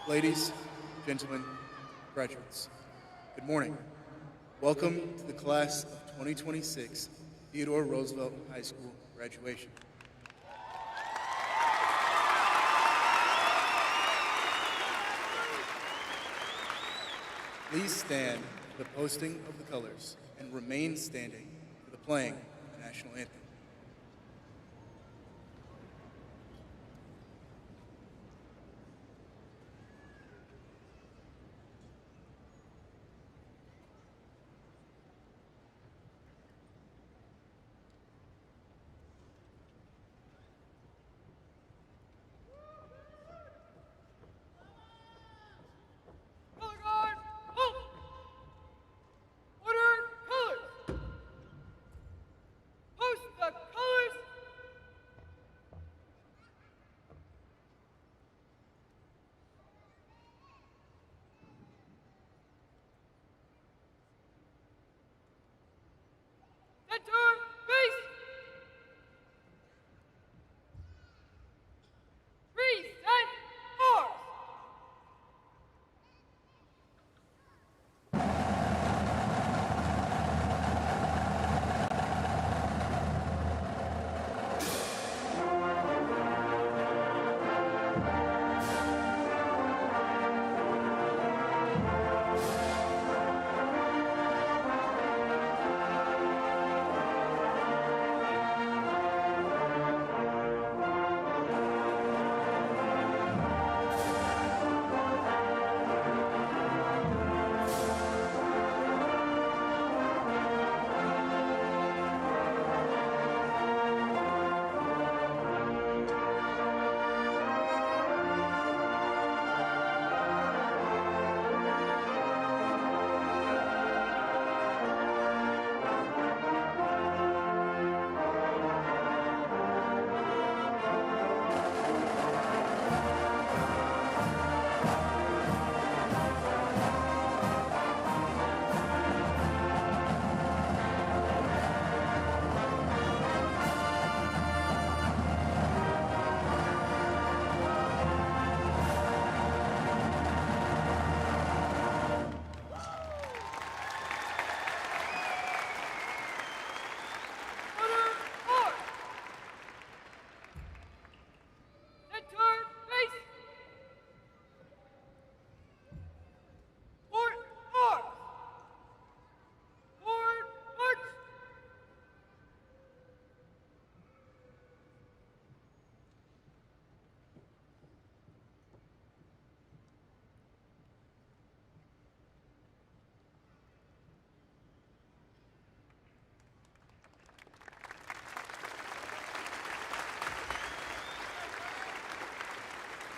Ladies, gentlemen, graduates, good morning. Welcome to the class of 2026 Theodore Roosevelt High School graduation. Please stand for the posting of the colors and remain standing for the playing of the national anthem.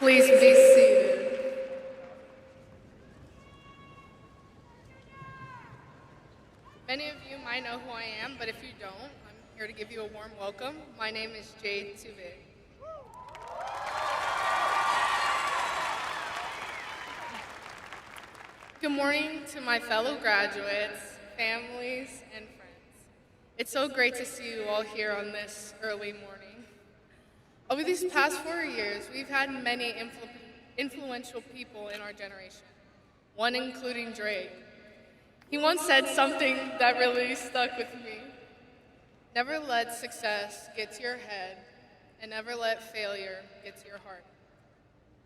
Please be seated. Many of you might know who I am, but if you don't, I'm here to give you a warm welcome. My name is Jade Tuvig. Good morning to my fellow graduates, families, and friends. It's so great to see you all here on this early morning. Over these past 4 years, we've had many influential people in our generation, one including Drake. He once said something that really stuck with me. Never let success get to your head, and never let failure get to your heart.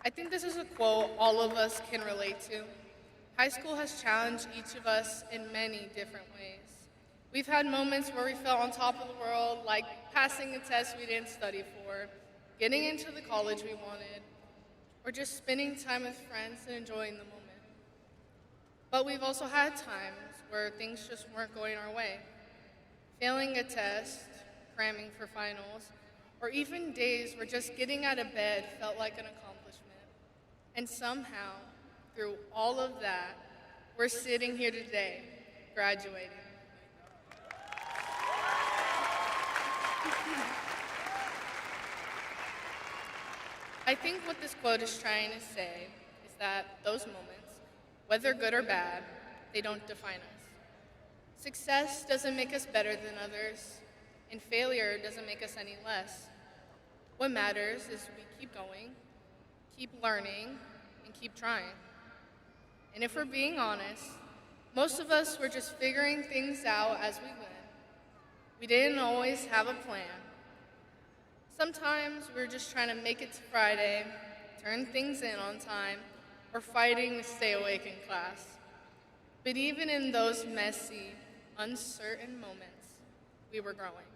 I think this is a quote all of us can relate to. High school has challenged each of us in many different ways. We've had moments where we felt on top of the world, like passing a test we didn't study for, getting into the college we wanted, or just spending time with friends and enjoying the moment. But we've also had times where things just weren't going our way. Failing a test, cramming for finals, or even days where just getting out of bed felt like an accomplishment. And somehow, through all of that, we're sitting here today, graduating. I think what this quote is trying to say is that those moments, whether good or bad, they don't define us. Success doesn't make us better than others, and failure doesn't make us any less. What matters is we keep going, keep learning, and keep trying. And if we're being honest, most of us were just figuring things out as we went. We didn't always have a plan. Sometimes we were just trying to make it to Friday, turn things in on time, or fighting to stay awake in class. But even in those messy, uncertain moments, we were growing.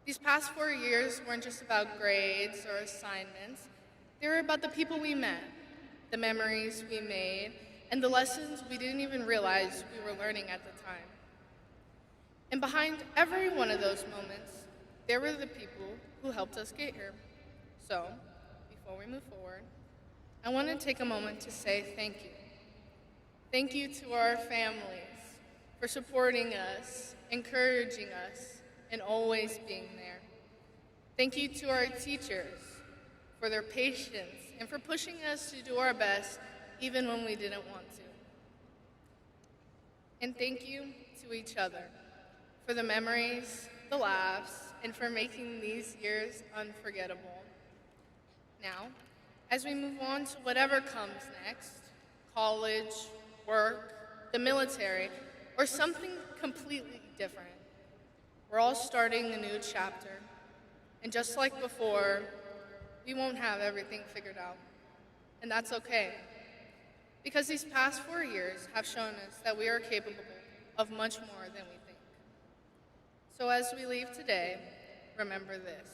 These past 4 years weren't just about grades or assignments. They were about the people we met, the memories we made, and the lessons we didn't even realize we were learning at the time. And behind every one of those moments, there were the people who helped us get here. So, before we move forward, I want to take a moment to say thank you. Thank you to our families for supporting us, encouraging us, and always being there. Thank you to our teachers for their patience and for pushing us to do our best even when we didn't want to. And thank you to each other for the memories, the laughs, and for making these years unforgettable. Now, as we move on to whatever comes next, college, work, the military, or something completely different, we're all starting a new chapter. And just like before, we won't have everything figured out. And that's okay. Because these past 4 years have shown us that we are capable of much more than we think. So as we leave today, remember this.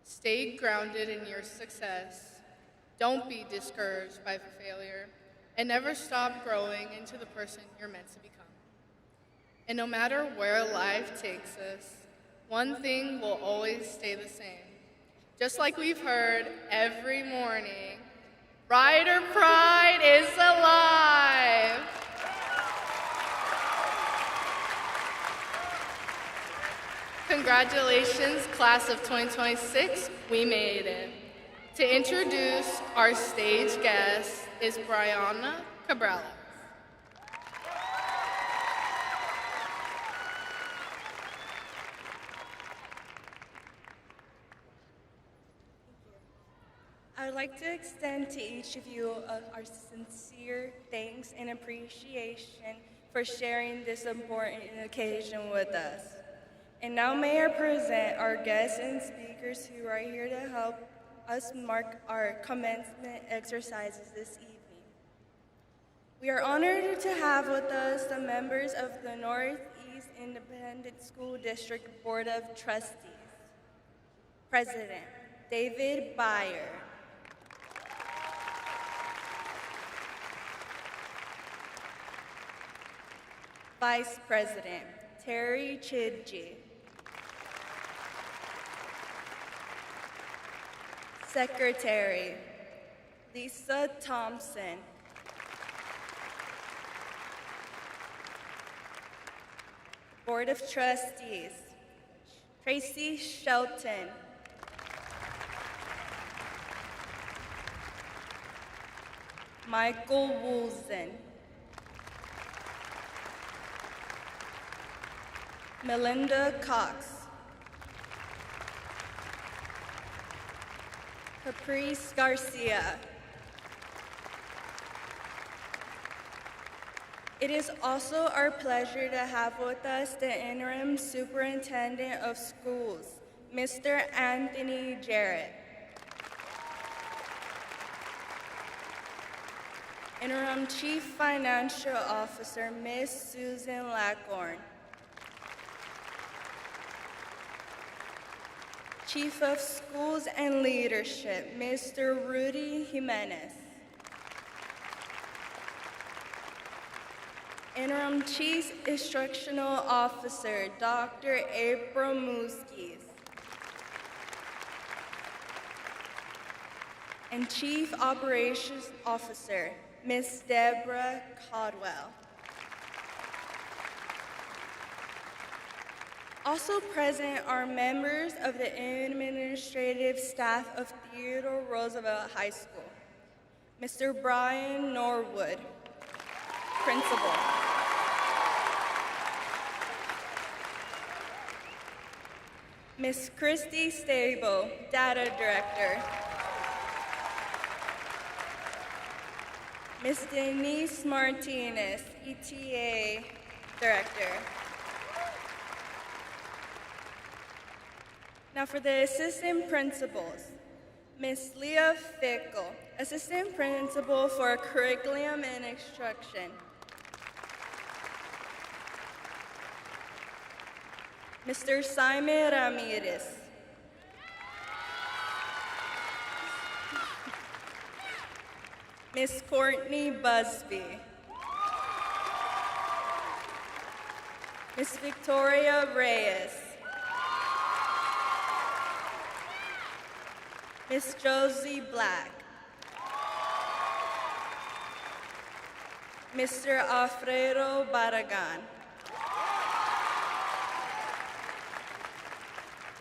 Stay grounded in your success. Don't be discouraged by failure. And never stop growing into the person you're meant to become. And no matter where life takes us, one thing will always stay the same. Just like we've heard every morning, Rider Pride is alive! Congratulations, class of 2026, we made it. To introduce our stage guest is Brianna Cabrera. I would like to extend to each of you our sincere thanks and appreciation for sharing this important occasion with us. And now may I present our guests and speakers who are here to help us mark our commencement exercises this evening. We are honored to have with us the members of the Northeast Independent School District Board of Trustees. President David Byer. Vice President Terry Chidji. Secretary Lisa Thompson. Board of Trustees Tracy Shelton. Michael Woolson. Melinda Cox. Caprice Garcia. It is also our pleasure to have with us the interim superintendent of schools, Mr. Anthony Jarrett. Interim Chief Financial Officer, Ms. Susan Lackhorn. Chief of Schools and Leadership, Mr. Rudy Jimenez. Interim Chief Instructional Officer, Dr. April Muskis. And Chief Operations Officer, Ms. Deborah Caldwell. Also present are members of the administrative staff of Theodore Roosevelt High School. Mr. Brian Norwood, Principal. Ms. Christy Stable, Data Director. Ms. Denise Martinez, ETA Director. Now for the assistant principals, Ms. Leah Fickle, Assistant Principal for Curriculum and Instruction. Mr. Simon Ramirez. Ms. Courtney Busby. Ms. Victoria Reyes. Ms. Josie Black. Mr. Alfredo Barragan.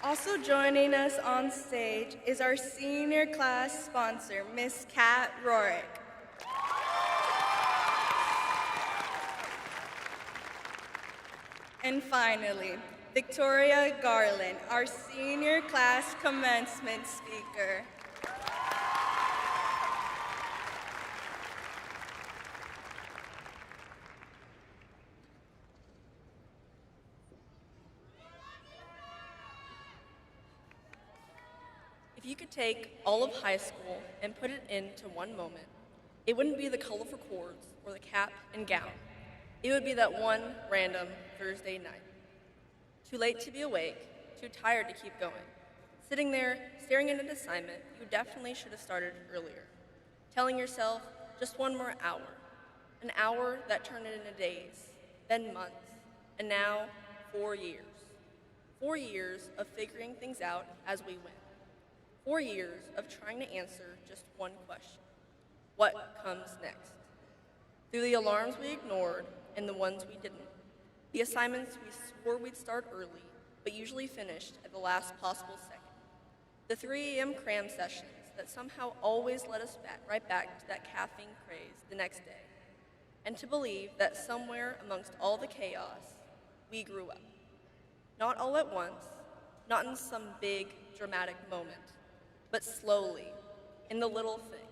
Also joining us on stage is our senior class sponsor, Ms. Kat Rorick. And finally, Victoria Garland, our senior class commencement speaker. If you could take all of high school and put it into one moment, it wouldn't be the colorful cords or the cap and gown. It would be that one random Thursday night. Too late to be awake, too tired to keep going. Sitting there, staring at an assignment you definitely should have started earlier. Telling yourself, just one more hour. An hour that turned into days, then months, and now 4 years. 4 years of figuring things out as we went. 4 years of trying to answer just one question. What comes next? Through the alarms we ignored and the ones we didn't. The assignments we swore we'd start early, but usually finished at the last possible second. The 3 a.m. cram sessions that somehow always led us right back to that caffeine craze the next day. And to believe that somewhere amongst all the chaos, we grew up. Not all at once, not in some big, dramatic moment, but slowly, in the little things,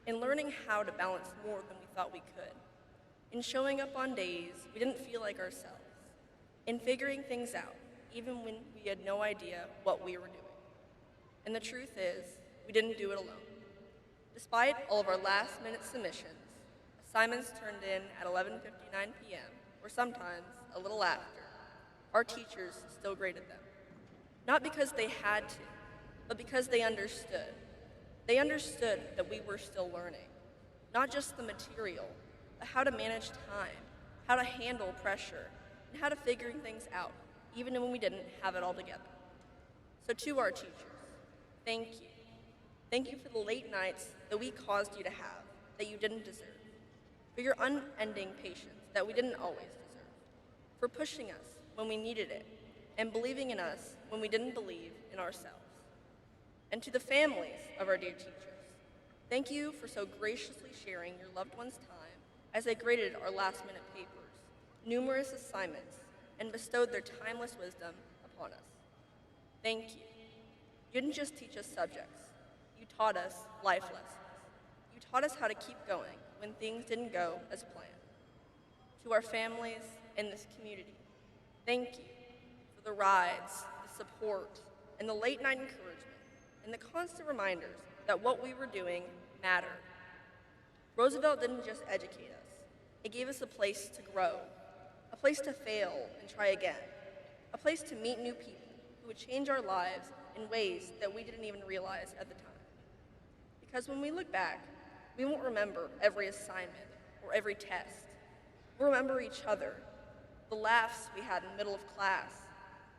in learning how to balance more than we thought we could, in showing up on days we didn't feel like ourselves, in figuring things out, even when we had no idea what we were doing. And the truth is, we didn't do it alone. Despite all of our last-minute submissions, assignments turned in at 11:59 p.m., or sometimes a little after, our teachers still graded them. Not because they had to, but because they understood. They understood that we were still learning, not just the material, but how to manage time, how to handle pressure, and how to figure things out, even when we didn't have it all together. So to our teachers, thank you. Thank you for the late nights that we caused you to have, that you didn't deserve, for your unending patience that we didn't always deserve, for pushing us when we needed it, and believing in us when we didn't believe in ourselves. And to the families of our dear teachers, thank you for so graciously sharing your loved ones' time as they graded our last-minute papers, numerous assignments, and bestowed their timeless wisdom upon us. Thank you. You didn't just teach us subjects. You taught us life lessons. You taught us how to keep going when things didn't go as planned. To our families and this community, thank you for the rides, the support, and the late-night encouragement, and the constant reminders that what we were doing mattered. Roosevelt didn't just educate us. It gave us a place to grow, a place to fail and try again, a place to meet new people who would change our lives in ways that we didn't even realize at the time. Because when we look back, we won't remember every assignment or every test. We'll remember each other, the laughs we had in the middle of class,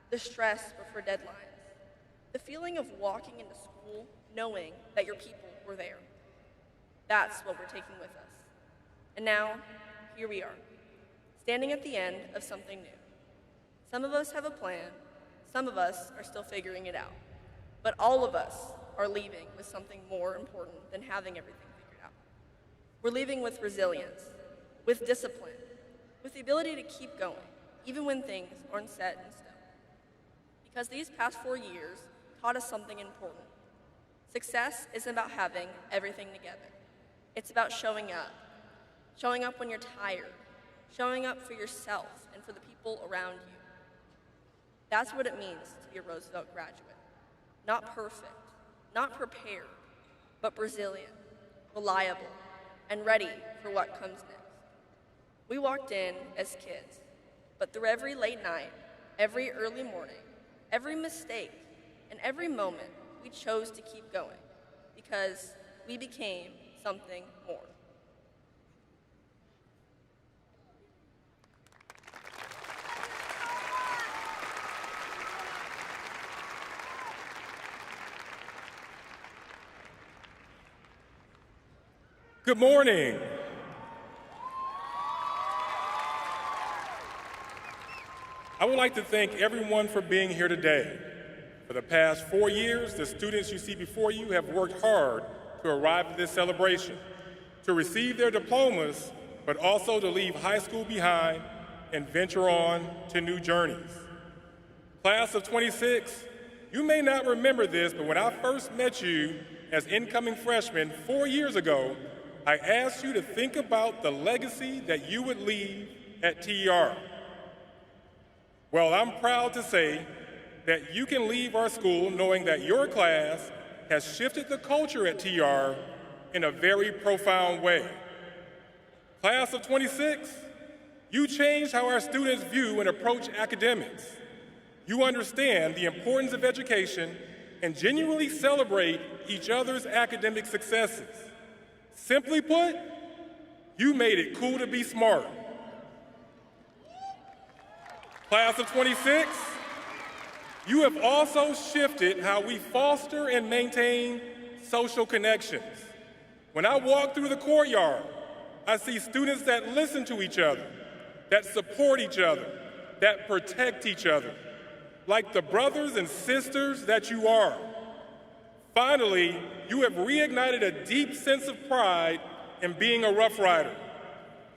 the stress before deadlines, the feeling of walking into school knowing that your people were there. That's what we're taking with us. And now, here we are, standing at the end of something new. Some of us have a plan, some of us are still figuring it out, but all of us are leaving with something more important than having everything figured out. We're leaving with resilience, with discipline, with the ability to keep going, even when things aren't set in stone. Because these past 4 years taught us something important. Success isn't about having everything together. It's about showing up, showing up when you're tired, showing up for yourself and for the people around you. That's what it means to be a Roosevelt graduate. Not perfect, not prepared, but resilient, reliable, and ready for what comes next. We walked in as kids, but through every late night, every early morning, every mistake, and every moment, we chose to keep going because we became something more. Good morning. I would like to thank everyone for being here today. For the past 4 years, the students you see before you have worked hard to arrive at this celebration, to receive their diplomas, but also to leave high school behind and venture on to new journeys. Class of 26, you may not remember this, but when I first met you as incoming freshmen 4 years ago, I asked you to think about the legacy that you would leave at TR. Well, I'm proud to say that you can leave our school knowing that your class has shifted the culture at TR in a very profound way. Class of 26, you changed how our students view and approach academics. You understand the importance of education and genuinely celebrate each other's academic successes. Simply put, you made it cool to be smart. Class of 26, you have also shifted how we foster and maintain social connections. When I walk through the courtyard, I see students that listen to each other, that support each other, that protect each other, like the brothers and sisters that you are. Finally, you have reignited a deep sense of pride in being a Rough Rider.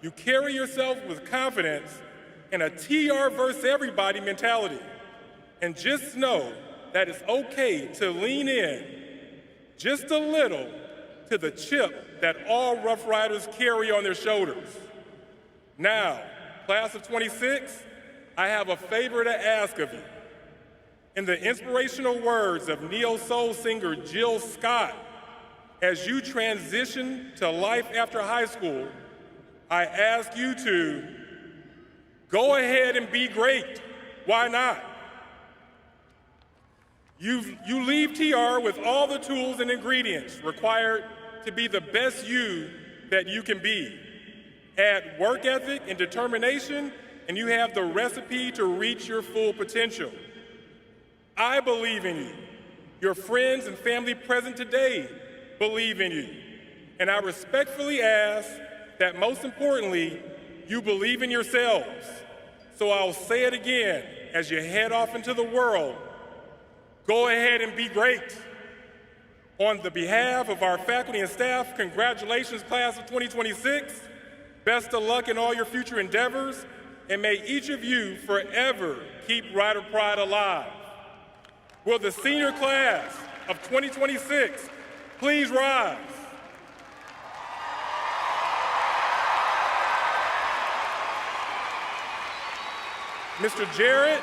You carry yourself with confidence and a TR versus everybody mentality. And just know that it's okay to lean in just a little to the chip that all Rough Riders carry on their shoulders. Now, class of 26, I have a favor to ask of you. In the inspirational words of neo-soul singer Jill Scott, as you transition to life after high school, I ask you to go ahead and be great. Why not? You leave TR with all the tools and ingredients required to be the best you that you can be. Add work ethic and determination, and you have the recipe to reach your full potential. I believe in you. Your friends and family present today believe in you. And I respectfully ask that most importantly, you believe in yourselves. So I'll say it again as you head off into the world. Go ahead and be great. On the behalf of our faculty and staff, congratulations, class of 2026. Best of luck in all your future endeavors, and may each of you forever keep Rider Pride alive. Will the senior class of 2026 please rise? Mr. Jarrett,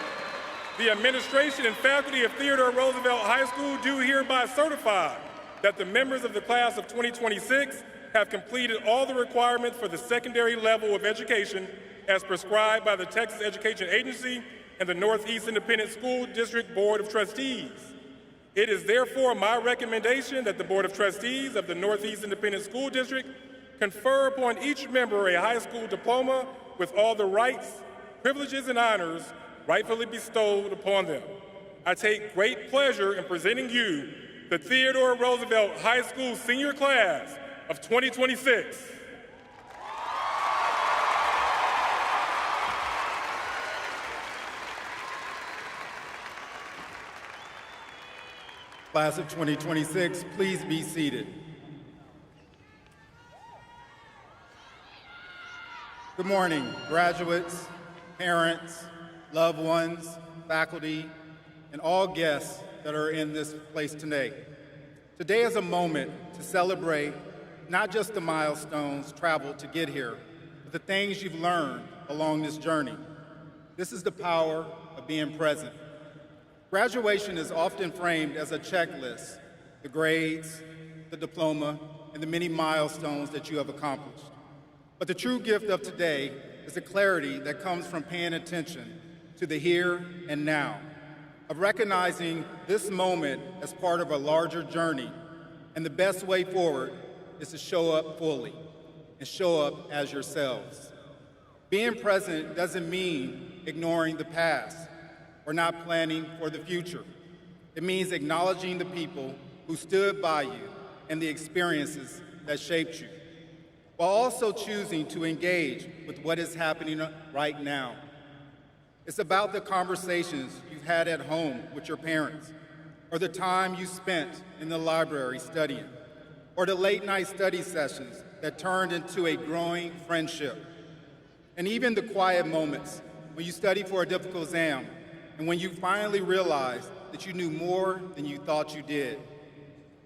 the administration and faculty of Theodore Roosevelt High School do hereby certify that the members of the class of 2026 have completed all the requirements for the secondary level of education as prescribed by the Texas Education Agency and the Northeast Independent School District Board of Trustees. It is therefore my recommendation that the Board of Trustees of the Northeast Independent School District confer upon each member a high school diploma with all the rights, privileges, and honors rightfully bestowed upon them. I take great pleasure in presenting you the Theodore Roosevelt High School senior class of 2026. Class of 2026, please be seated. Good morning, graduates, parents, loved ones, faculty, and all guests that are in this place today. Today is a moment to celebrate not just the milestones traveled to get here, but the things you've learned along this journey. This is the power of being present. Graduation is often framed as a checklist, the grades, the diploma, and the many milestones that you have accomplished. But the true gift of today is the clarity that comes from paying attention to the here and now, of recognizing this moment as part of a larger journey, and the best way forward is to show up fully and show up as yourselves. Being present doesn't mean ignoring the past or not planning for the future. It means acknowledging the people who stood by you and the experiences that shaped you, while also choosing to engage with what is happening right now. It's about the conversations you've had at home with your parents, or the time you spent in the library studying, or the late-night study sessions that turned into a growing friendship, and even the quiet moments when you study for a difficult exam and when you finally realize that you knew more than you thought you did.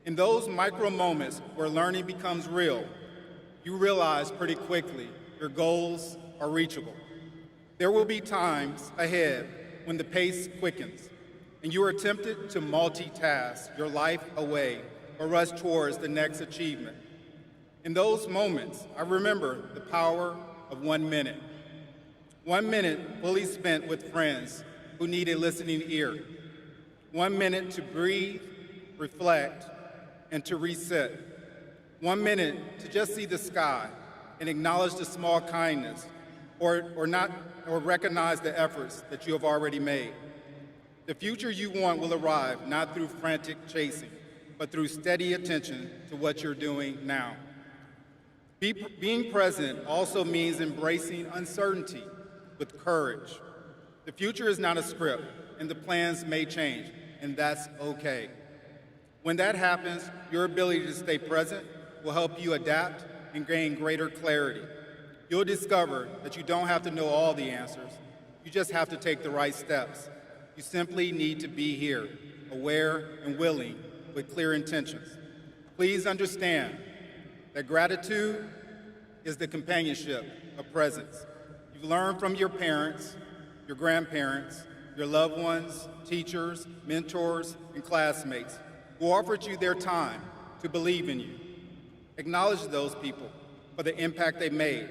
In those micro moments where learning becomes real, you realize pretty quickly your goals are reachable. There will be times ahead when the pace quickens and you are tempted to multitask your life away or rush towards the next achievement. In those moments, I remember the power of 1 minute. 1 minute fully spent with friends who need a listening ear. 1 minute to breathe, reflect, and to reset. 1 minute to just see the sky and acknowledge the small kindness or recognize the efforts that you have already made. The future you want will arrive not through frantic chasing, but through steady attention to what you're doing now. Being present also means embracing uncertainty with courage. The future is not a script, and the plans may change, and that's okay. When that happens, your ability to stay present will help you adapt and gain greater clarity. You'll discover that you don't have to know all the answers. You just have to take the right steps. You simply need to be here, aware and willing, with clear intentions. Please understand that gratitude is the companionship of presence. You've learned from your parents, your grandparents, your loved ones, teachers, mentors, and classmates who offered you their time to believe in you. Acknowledge those people for the impact they made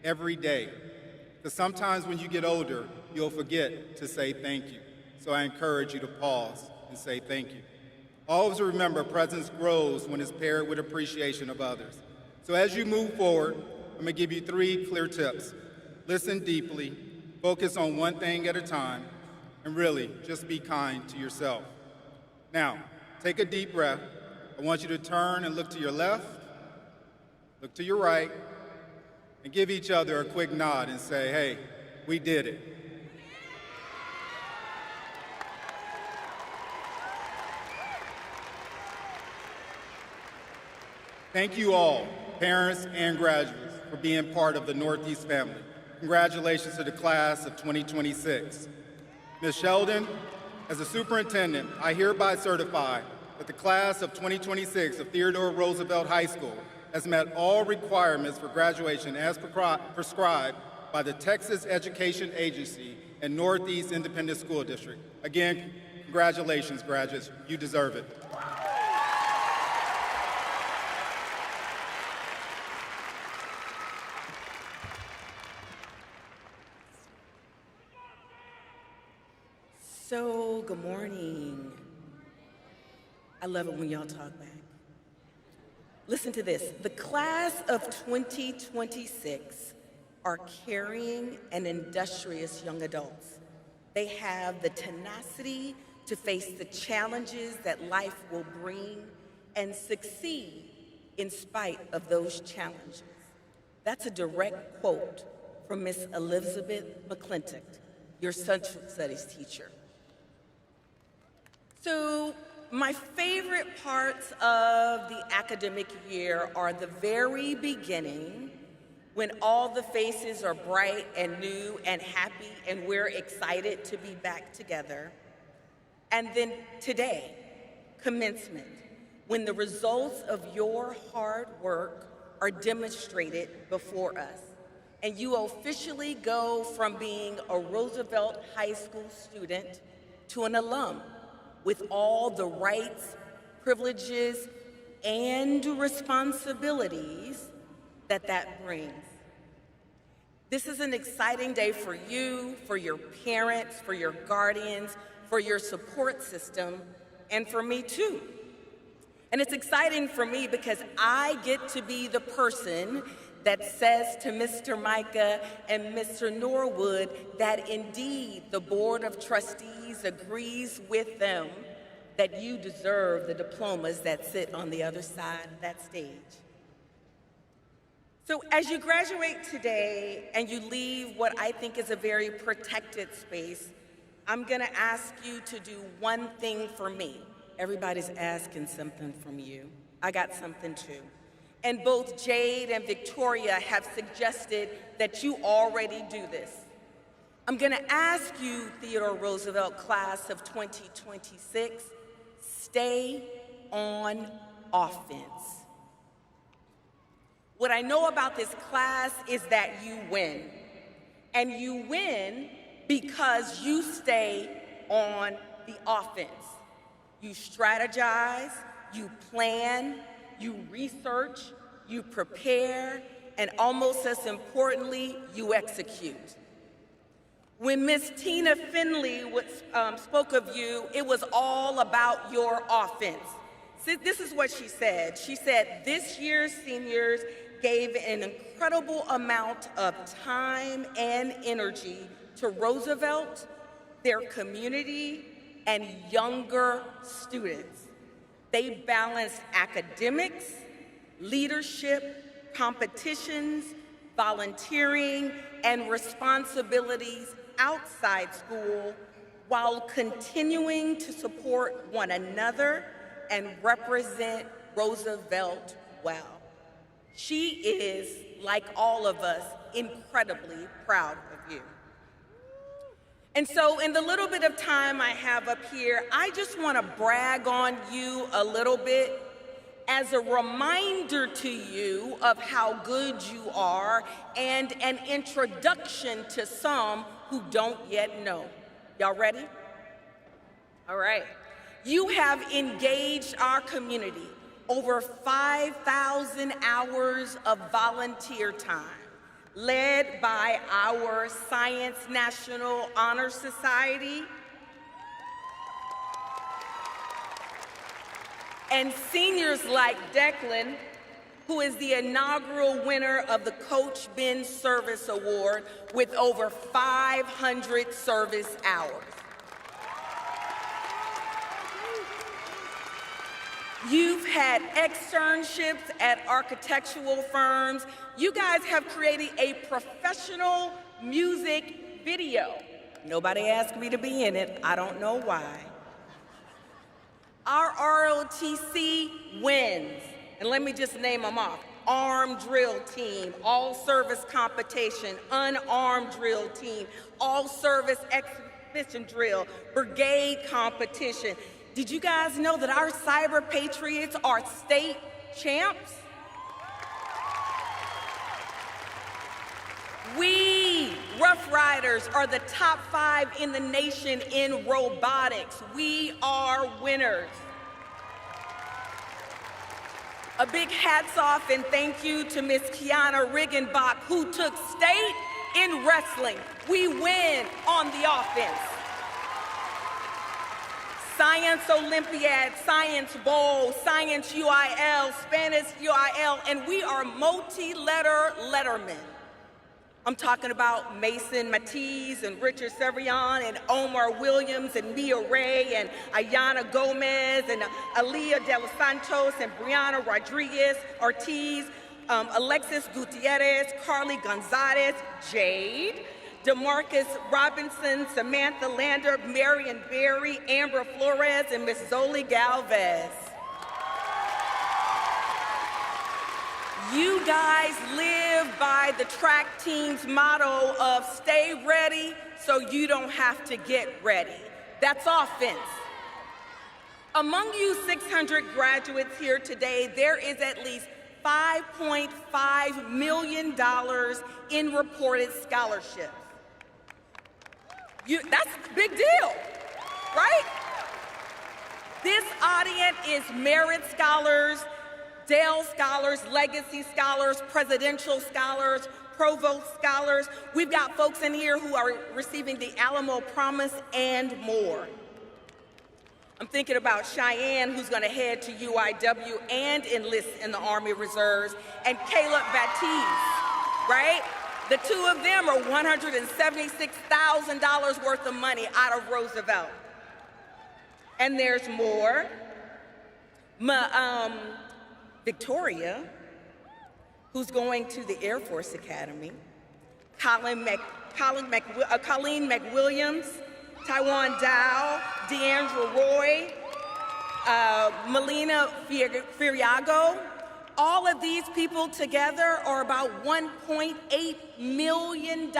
every day. Because sometimes when you get older, you'll forget to say thank you. So I encourage you to pause and say thank you. Always remember, presence grows when it's paired with appreciation of others. So as you move forward, I'm gonna give you 3 clear tips. Listen deeply, focus on one thing at a time, and really just be kind to yourself. Now, take a deep breath. I want you to turn and look to your left, look to your right, and give each other a quick nod and say, hey, we did it. Thank you all, parents and graduates, for being part of the Northeast family. Congratulations to the class of 2026. Ms. Sheldon, as a superintendent, I hereby certify that the class of 2026 of Theodore Roosevelt High School has met all requirements for graduation as prescribed by the Texas Education Agency and Northeast Independent School District. Again, congratulations, graduates. You deserve it. So, good morning. I love it when y'all talk back. Listen to this. The class of 2026 are caring and industrious young adults. They have the tenacity to face the challenges that life will bring and succeed in spite of those challenges. That's a direct quote from Miss Elizabeth McClintock, your social studies teacher. So, my favorite parts of the academic year are the very beginning, when all the faces are bright and new and happy and we're excited to be back together. And then today, commencement, when the results of your hard work are demonstrated before us, and you officially go from being a Roosevelt High School student to an alum with all the rights, privileges, and responsibilities that brings. This is an exciting day for you, for your parents, for your guardians, for your support system, and for me too. And it's exciting for me because I get to be the person that says to Mr. Micah and Mr. Norwood that indeed the Board of Trustees agrees with them that you deserve the diplomas that sit on the other side of that stage. So as you graduate today and you leave what I think is a very protected space, I'm gonna ask you to do one thing for me. Everybody's asking something from you. I got something too. And both Jade and Victoria have suggested that you already do this. I'm gonna ask you, Theodore Roosevelt class of 2026, stay on offense. What I know about this class is that you win. And you win because you stay on the offense. You strategize, you plan, you research, you prepare, and almost as importantly, you execute. When Miss Tina Finley spoke of you, it was all about your offense. See, this is what she said. She said, this year's seniors gave an incredible amount of time and energy to Roosevelt, their community, and younger students. They balanced academics, leadership, competitions, volunteering, and responsibilities outside school while continuing to support one another and represent Roosevelt well. She is, like all of us, incredibly proud of you. And so in the little bit of time I have up here, I just want to brag on you a little bit as a reminder to you of how good you are and an introduction to some who don't yet know. Y'all ready? All right. You have engaged our community over 5,000 hours of volunteer time, led by our Science National Honor Society and seniors like Declan, who is the inaugural winner of the Coach Ben Service Award with over 500 service hours. You've had externships at architectural firms. You guys have created a professional music video. Nobody asked me to be in it. I don't know why. Our ROTC wins. And let me just name them off. Armed drill team, all service competition, unarmed drill team, all service exhibition drill, brigade competition. Did you guys know that our Cyber Patriots are state champs? We, Rough Riders, are the top 5 in the nation in robotics. We are winners. A big hats off and thank you to Miss Kiana Riggenbach, who took state in wrestling. We win on the offense. Science Olympiad, Science Bowl, Science UIL, Spanish UIL, and we are multi-letter lettermen. I'm talking about Mason Matiz and Richard Severian and Omar Williams and Mia Ray and Ayana Gomez and Aaliyah De Los Santos and Brianna Rodriguez Ortiz, Alexis Gutierrez, Carly Gonzalez, Jade, DeMarcus Robinson, Samantha Lander, Marion Berry, Amber Flores, and Miss Zoli Galvez. You guys live by the track team's motto of stay ready so you don't have to get ready. That's offense. Among you 600 graduates here today, there is at least $5.5 million in reported scholarships. That's a big deal, right? This audience is Merit Scholars, Dale Scholars, Legacy Scholars, Presidential Scholars, Provost Scholars. We've got folks in here who are receiving the Alamo Promise and more. I'm thinking about Cheyenne, who's going to head to UIW and enlist in the Army Reserves, and Caleb Baptiste, right? The two of them are $176,000 worth of money out of Roosevelt. And there's more. Victoria, who's going to the Air Force Academy, Colleen McWilliams, Taiwan Dow, Deandra Roy, Melina Firiago. All of these people together are about $1.8 million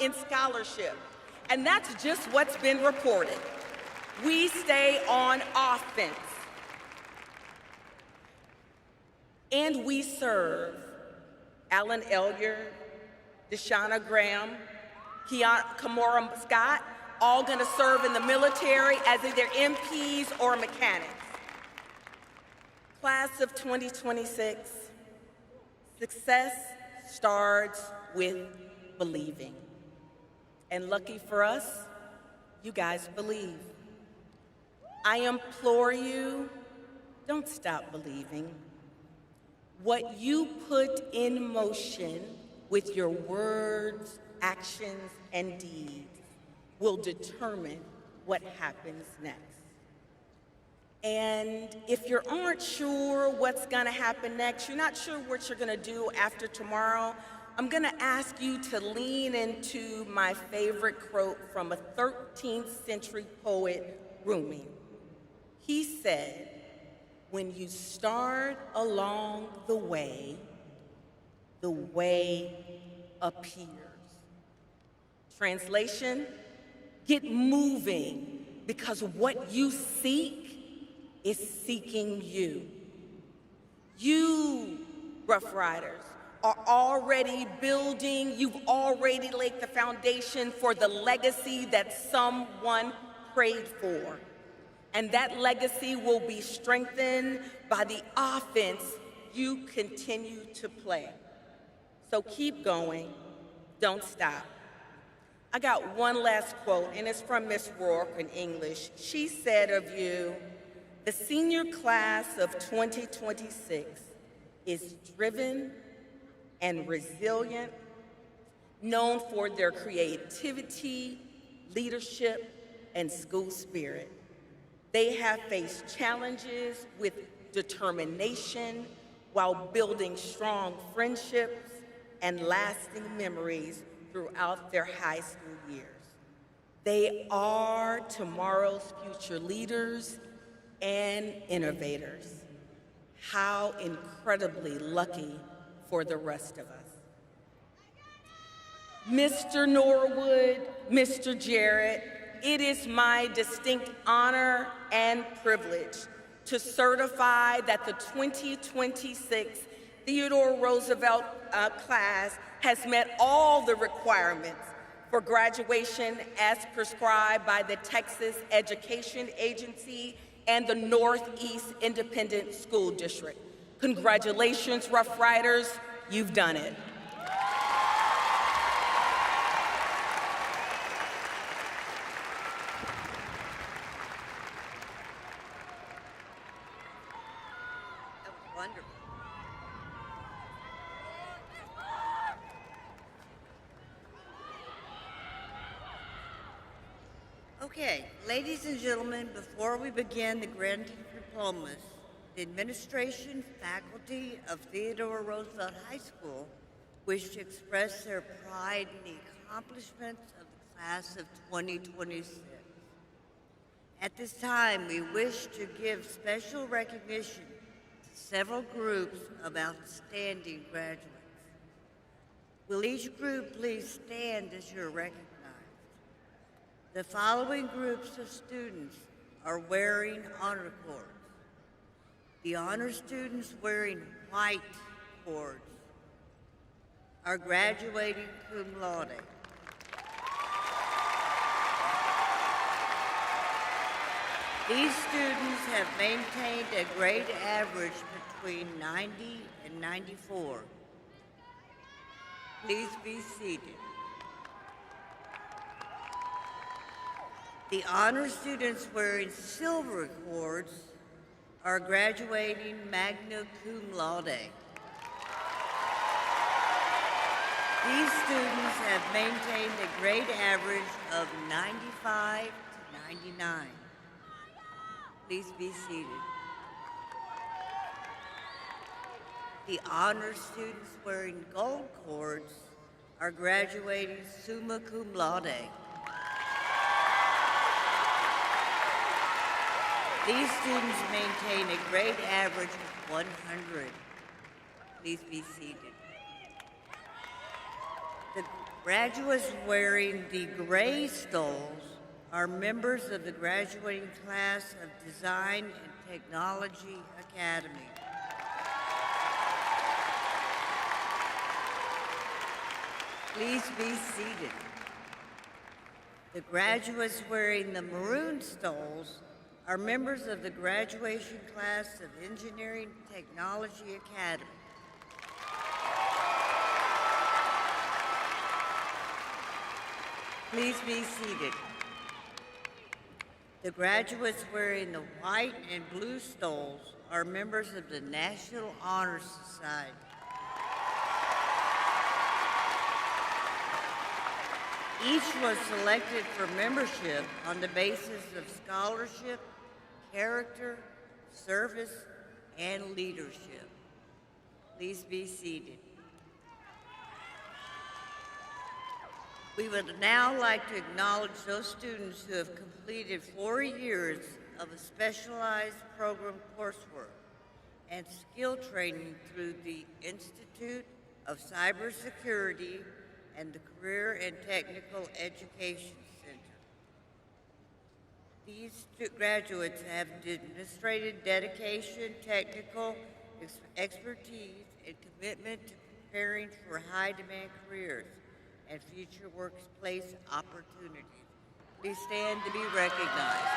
in scholarship. And that's just what's been reported. We stay on offense. And we serve Alan Elliott, Deshauna Graham, Kamora Scott, all gonna serve in the military as either MPs or mechanics. Class of 2026, success starts with believing. And lucky for us, you guys believe. I implore you, don't stop believing. What you put in motion with your words, actions, and deeds will determine what happens next. And if you aren't sure what's gonna happen next, you're not sure what you're gonna do after tomorrow, I'm gonna ask you to lean into my favorite quote from a 13th century poet, Rumi. He said, "When you start along the way appears." Translation, get moving, because what you seek is seeking you. You, Rough Riders, are already building, you've already laid the foundation for the legacy that someone prayed for. And that legacy will be strengthened by the offense you continue to play. So keep going, don't stop. I got one last quote, and it's from Miss Rourke in English. She said of you, "The senior class of 2026 is driven and resilient, known for their creativity, leadership, and school spirit. They have faced challenges with determination while building strong friendships and lasting memories throughout their high school years. They are tomorrow's future leaders and innovators. How incredibly lucky for the rest of us." Mr. Norwood, Mr. Jarrett, it is my distinct honor and privilege to certify that the 2026 Theodore Roosevelt class has met all the requirements for graduation as prescribed by the Texas Education Agency and the Northeast Independent School District. Congratulations, Rough Riders, you've done it. Wonderful. Okay, ladies and gentlemen, before we begin the granting of diplomas, the administration, faculty of Theodore Roosevelt High School wish to express their pride in the accomplishments of the class of 2026. At this time, we wish to give special recognition to several groups of outstanding graduates. Will each group please stand as you're recognized? The following groups of students are wearing honor cords. The honor students wearing white cords are graduating cum laude. These students have maintained a grade average between 90 and 94. Please be seated. The honor students wearing silver cords are graduating magna cum laude. These students have maintained a grade average of 95 to 99. Please be seated. The honor students wearing gold cords are graduating summa cum laude. These students maintain a grade average of 100. Please be seated. The graduates wearing the gray stoles are members of the graduating class of Design and Technology Academy. Please be seated. The graduates wearing the maroon stoles are members of the graduation class of Engineering Technology Academy. Please be seated. The graduates wearing the white and blue stoles are members of the National Honor Society. Each was selected for membership on the basis of scholarship, character, service, and leadership. Please be seated. We would now like to acknowledge those students who have completed 4 years of a specialized program coursework and skill training through the Institute of Cybersecurity and the Career and Technical Education Center. These graduates have demonstrated dedication, technical expertise, and commitment to preparing for high-demand careers and future workplace opportunities. Please stand to be recognized.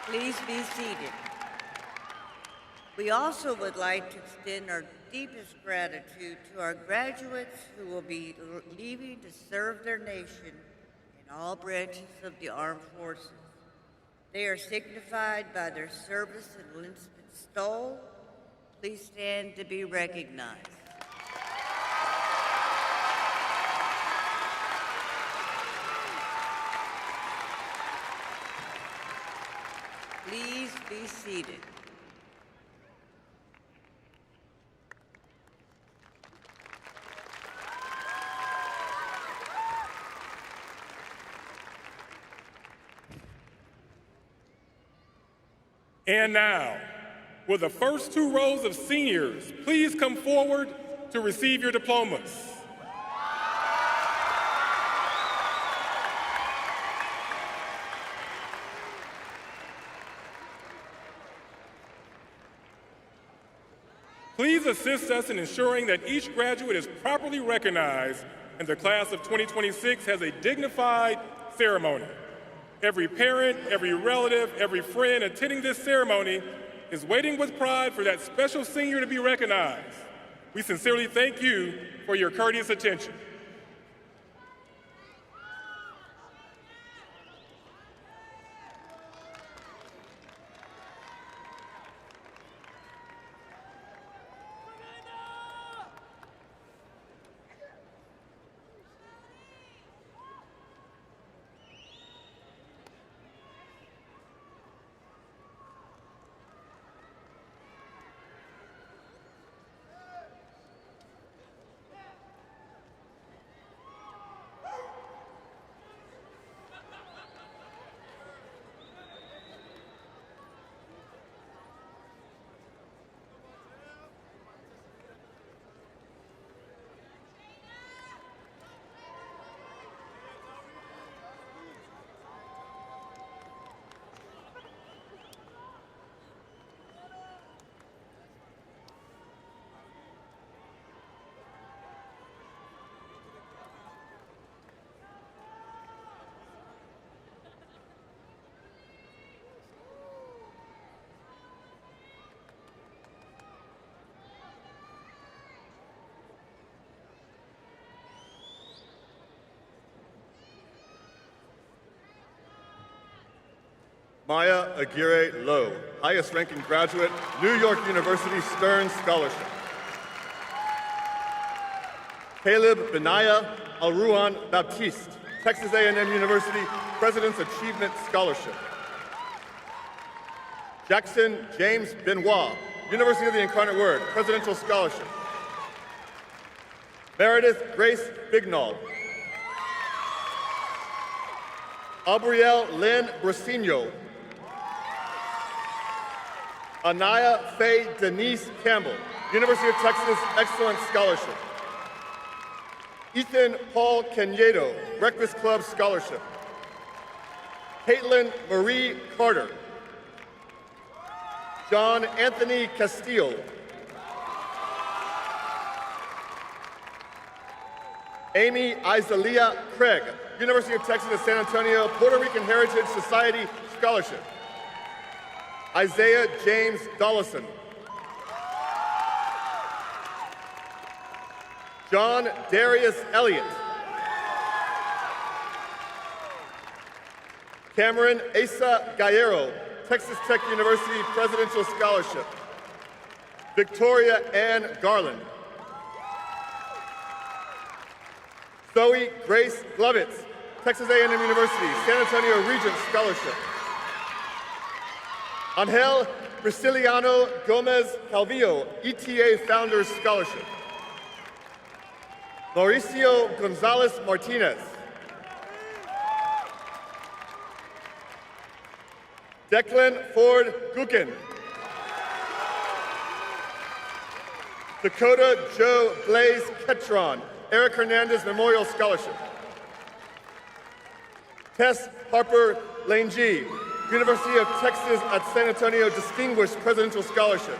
Please be seated. We also would like to extend our deepest gratitude to our graduates who will be leaving to serve their nation in all branches of the armed forces. They are signified by their service in enlistment stole. Please stand to be recognized. Please be seated. And now, will the first 2 rows of seniors please come forward to receive your diplomas? Please assist us in ensuring that each graduate is properly recognized and the class of 2026 has a dignified ceremony. Every parent, every relative, every friend attending this ceremony is waiting with pride for that special senior to be recognized. We sincerely thank you for your courteous attention. Maya Aguirre Lowe, highest ranking graduate, New York University Stern Scholarship. Caleb Benaya Alruan Baptiste, Texas A&M University President's Achievement Scholarship. Jackson James Benoit, University of the Incarnate Word, Presidential Scholarship. Meredith Grace Bignall. Aubrielle Lynn Brasino. Anaya Faye Denise Campbell, University of Texas Excellence Scholarship. Ethan Paul Canedo, Breakfast Club Scholarship. Caitlin Marie Carter. John Anthony Castillo. Amy Izalia Craig, University of Texas at San Antonio, Puerto Rican Heritage Society Scholarship. Isaiah James Dollison. John Darius Elliott. Cameron Asa Gallero, Texas Tech University Presidential Scholarship. Victoria Ann Garland. Zoe Grace Glovitz, Texas A&M University, San Antonio Regent Scholarship. Angel Prisciliano Gomez Calvillo, ETA Founders Scholarship. Mauricio Gonzalez Martinez. Declan Ford Gukin. Dakota Joe Blaze Ketron, Eric Hernandez Memorial Scholarship. Tess Harper Lange, University of Texas at San Antonio Distinguished Presidential Scholarship.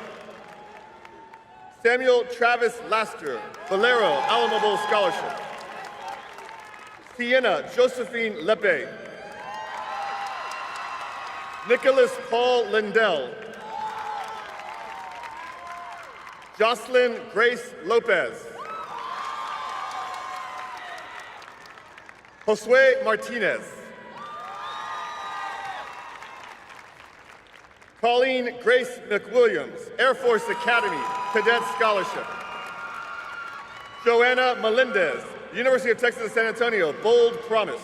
Samuel Travis Laster, Valero Alamo Bowl Scholarship. Sienna Josephine Lepe. Nicholas Paul Lindell. Jocelyn Grace Lopez. Josue Martinez. Colleen Grace McWilliams, Air Force Academy, Cadet Scholarship. Joanna Melendez, University of Texas at San Antonio, Bold Promise.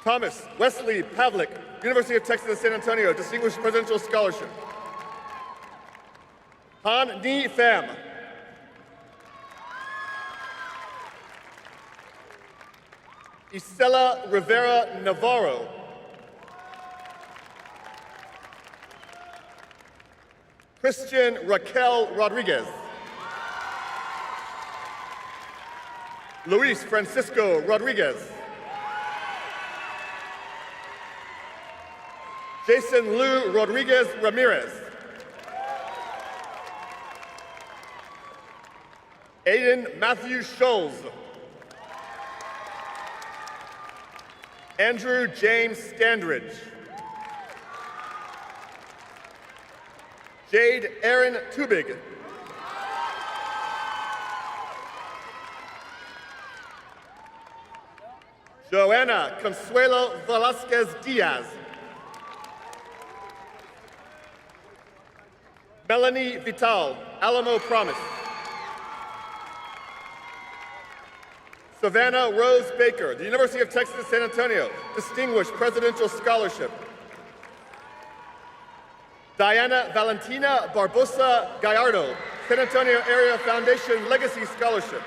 Thomas Wesley Pavlik, University of Texas at San Antonio, Distinguished Presidential Scholarship. Han Ni Pham. Isela Rivera Navarro. Christian Raquel Rodriguez. Luis Francisco Rodriguez. Jason Lou Rodriguez Ramirez. Aiden Matthew Scholes. Andrew James Standridge. Jade Aaron Tubig. Joanna Consuelo Velasquez Diaz. Melanie Vital, Alamo Promise. Savannah Rose Baker, the University of Texas at San Antonio, Distinguished Presidential Scholarship. Diana Valentina Barbosa Gallardo, San Antonio Area Foundation Legacy Scholarship.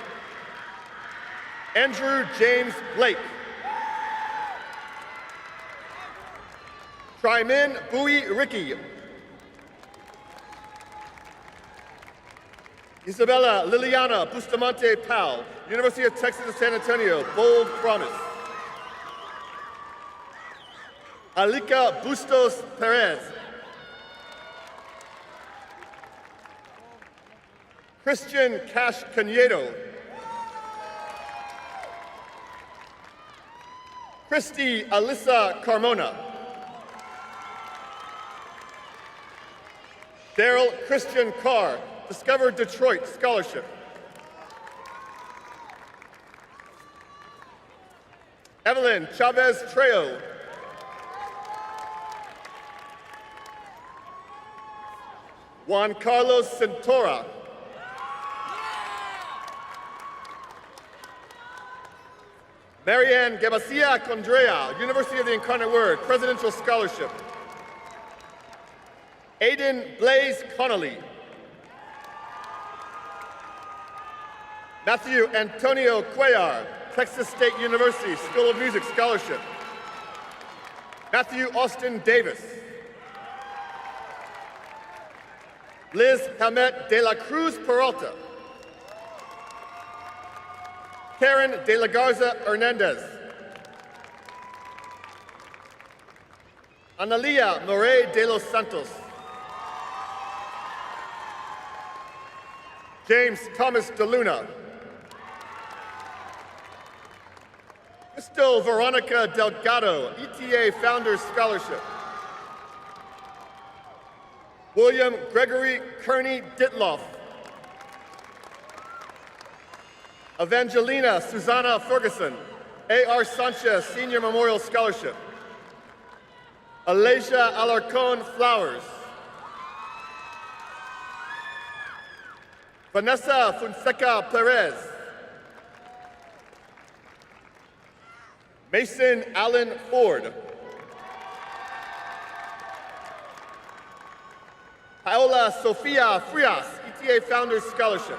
Andrew James Blake. Trymin Bowie Ricky. Isabella Liliana Bustamante Powell, University of Texas at San Antonio, Bold Promise. Alika Bustos Perez. Christian Cash Canedo. Christy Alyssa Carmona. Daryl Christian Carr, Discover Detroit Scholarship. Evelyn Chavez Trejo. Juan Carlos Centora. Marianne Gabasia Condrea, University of the Incarnate Word, Presidential Scholarship. Aiden Blaze Connolly. Matthew Antonio Cuellar, Texas State University, School of Music Scholarship. Matthew Austin Davis. Liz Hamet de la Cruz Peralta. Karen de la Garza Hernandez. Analia Morey de los Santos. James Thomas DeLuna. Crystal Veronica Delgado, ETA Founders Scholarship. William Gregory Kearney Ditloff. Evangelina Susanna Ferguson, A.R. Sanchez Senior Memorial Scholarship. Alasia Alarcon Flowers. Vanessa Fonseca Perez. Mason Allen Ford. Paola Sofia Frias, ETA Founders Scholarship.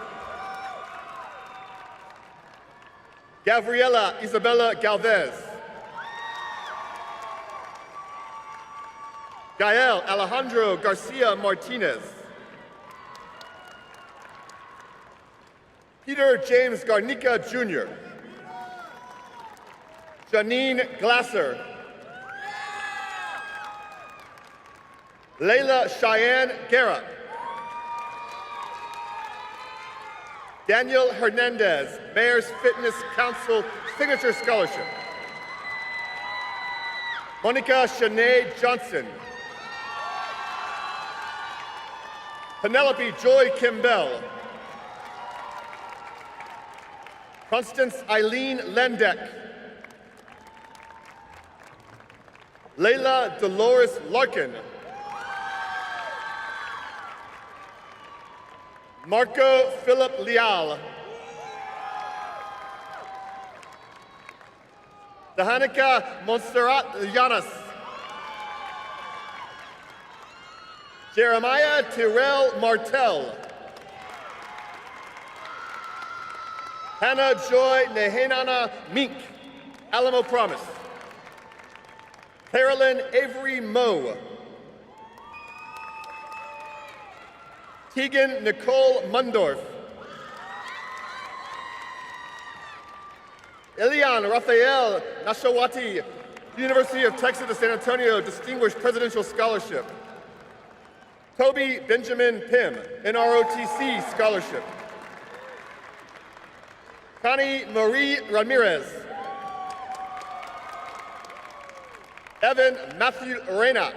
Gabriela Isabella Galvez. Gael Alejandro Garcia Martinez. Peter James Garnica Jr. Janine Glasser. Layla Cheyenne Guerra. Daniel Hernandez, Mayor's Fitness Council Signature Scholarship. Monica Shanae Johnson. Penelope Joy Kimbell. Constance Eileen Lendeck. Layla Dolores Larkin. Marco Philip Leal. Dahanika Montserrat Llanas. Jeremiah Tyrell Martell. Hannah Joy Nehenana Mink, Alamo Promise. Carolyn Avery Moe. Tegan Nicole Mundorf. Elian Rafael Nashawati, University of Texas at San Antonio Distinguished Presidential Scholarship. Toby Benjamin Pym, NROTC Scholarship. Connie Marie Ramirez. Evan Matthew Reyna.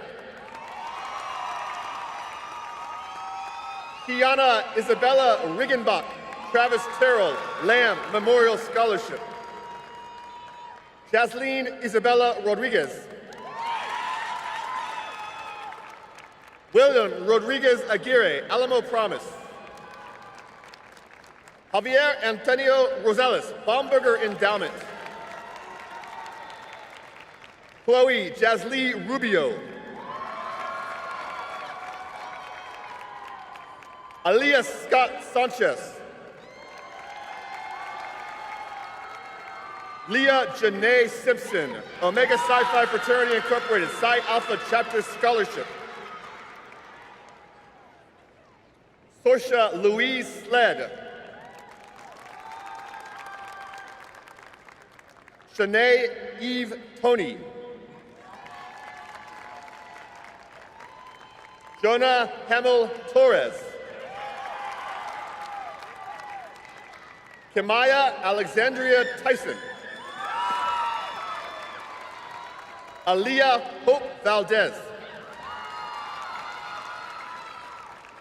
Kiana Isabella Riggenbach, Travis Terrell, Lamb Memorial Scholarship. Jasleen Isabella Rodriguez. William Rodriguez Aguirre, Alamo Promise. Javier Antonio Rosales, Baumberger Endowment. Chloe Jaslee Rubio. Aaliyah Scott Sanchez. Leah Janae Simpson, Omega Psi Phi Fraternity Incorporated, Psi Alpha Chapter Scholarship. Sorsha Louise Sled. Shanae Eve Tony. Jonah Hamill Torres. Kimaya Alexandria Tyson. Aliyah Hope Valdez.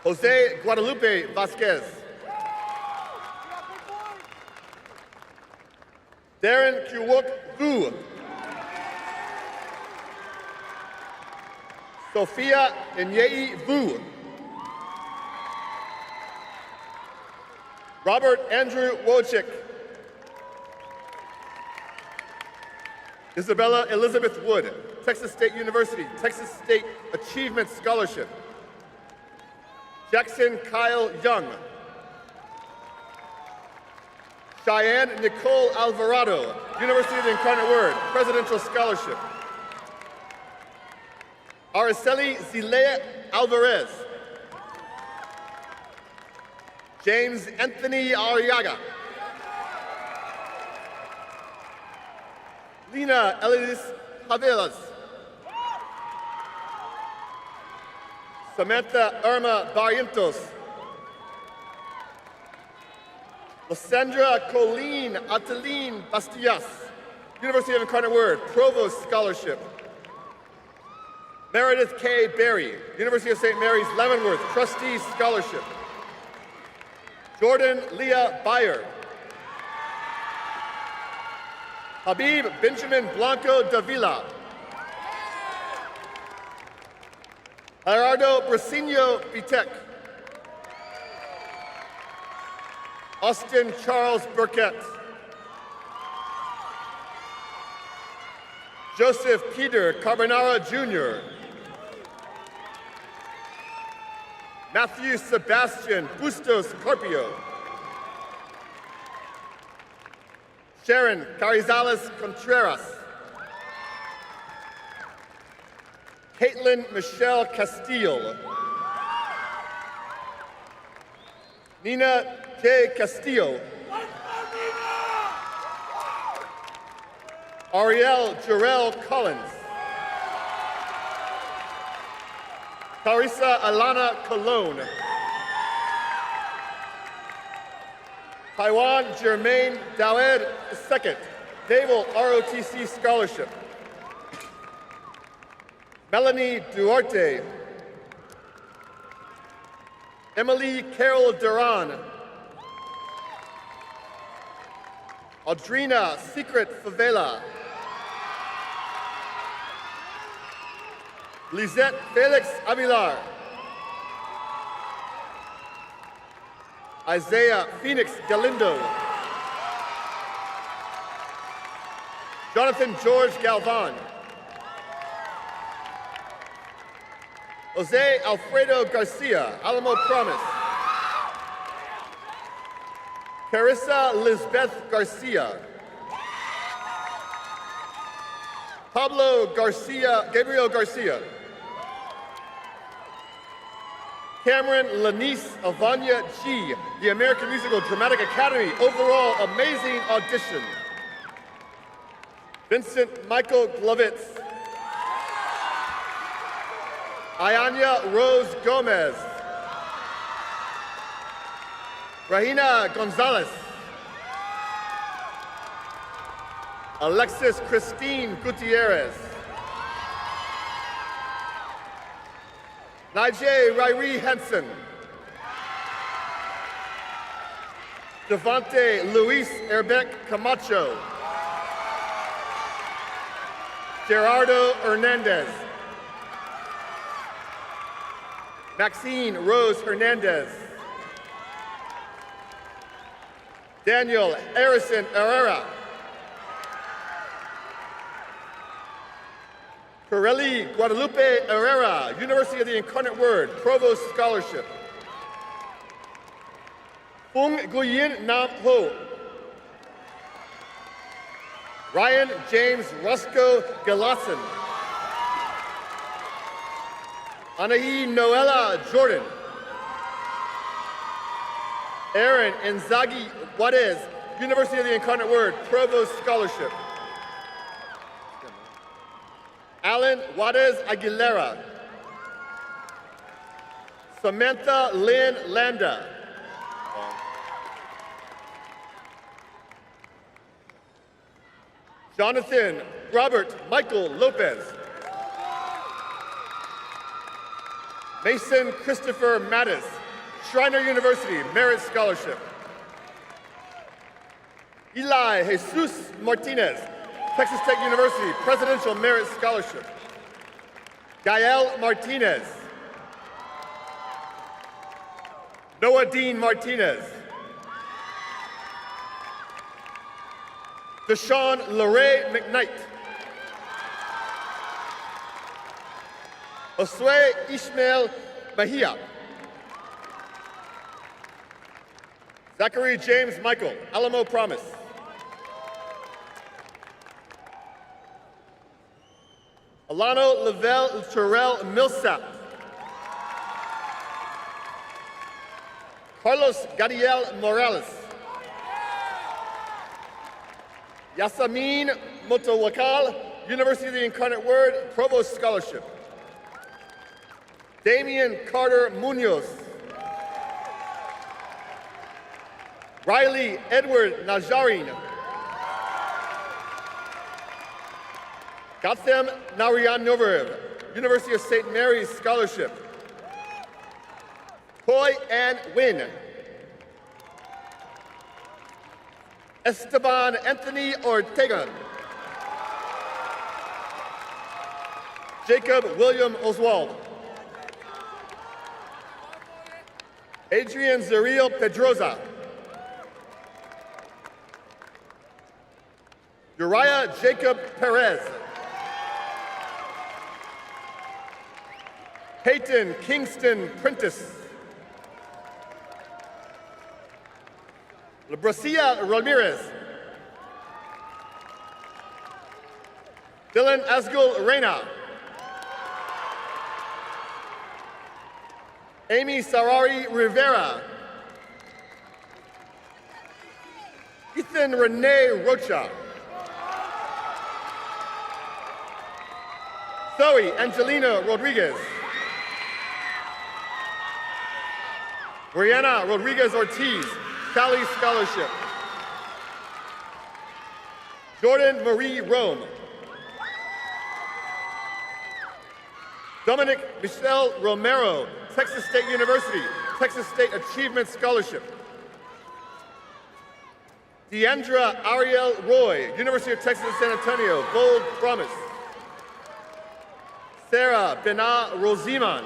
Jose Guadalupe Vasquez. Darren Kiwok Vu. Sophia Inyei Vu. Robert Andrew Wojcik. Isabella Elizabeth Wood, Texas State University, Texas State Achievement Scholarship. Jackson Kyle Young. Cheyenne Nicole Alvarado, University of the Incarnate Word, Presidential Scholarship. Araceli Zilea Alvarez. James Anthony Arriaga. Lina Elis Havelas. Samantha Irma Barrientos. Lysandra Colleen Ateline Bastillas, University of Incarnate Word, Provost Scholarship. Meredith K. Berry, University of St. Mary's Leavenworth, Trustee Scholarship. Jordan Leah Bayer. Habib Benjamin Blanco Davila. Gerardo Brasinho Bitek. Austin Charles Burkett. Joseph Peter Carbonara Jr. Matthew Sebastian Bustos Carpio. Sharon Carizales Contreras. Caitlin Michelle Castile. Nina J. Castillo. Ariel Jarrell Collins. Carissa Alana Colon. Taiwan Jermaine Dawed II, Naval ROTC Scholarship. Melanie Duarte. Emily Carol Duran. Audrina Secret Favela. Lisette Felix Avilar. Isaiah Phoenix Galindo. Jonathan George Galvan. Jose Alfredo Garcia, Alamo Promise. Carissa Lisbeth Garcia. Pablo Garcia, Gabriel Garcia. Cameron Lanice Avanya G, the American Musical Dramatic Academy, overall amazing audition. Vincent Michael Glovitz. Ayanya Rose Gomez. Rahina Gonzalez. Alexis Christine Gutierrez. Nigel Rairi Henson. Devante Luis Herbeck Camacho. Gerardo Hernandez. Maxine Rose Hernandez. Daniel Harrison Herrera. Corelli Guadalupe Herrera, University of the Incarnate Word, Provost Scholarship. Phung Nguyen Nam Ho. Ryan James Roscoe Galasson. Anahi Noella Jordan. Aaron Inzaghi Juarez, University of the Incarnate Word, Provost Scholarship. Alan Juarez Aguilera. Samantha Lynn Landa. Jonathan Robert Michael Lopez. Mason Christopher Mattis, Schreiner University, Merit Scholarship. Eli Jesus Martinez, Texas Tech University, Presidential Merit Scholarship. Gael Martinez. Noah Dean Martinez. Deshaun LeRae McKnight. Oswe Ishmael Mahia. Zachary James Michael, Alamo Promise. Alano Lavelle Terrell Millsap. Carlos Gadiel Morales. Yasamin Motowakal, University of the Incarnate Word, Provost Scholarship. Damian Carter Munoz. Riley Edward Najarin. Gatem Narayan Noverev, University of St. Mary's Scholarship. Hoi Ann Wynn. Esteban Anthony Ortega. Jacob William Oswald. Adrian Zariel Pedroza. Uriah Jacob Perez. Peyton Kingston Prentice. Labracia Ramirez. Dylan Asgul Reyna. Amy Sarari Rivera. Ethan Renee Rocha. Zoe Angelina Rodriguez. Brianna Rodriguez Ortiz, Cali Scholarship. Jordan Marie Rome. Dominic Michelle Romero, Texas State University, Texas State Achievement Scholarship. Deandra Ariel Roy, University of Texas at San Antonio, Bold Promise. Sarah Bena Rosiman.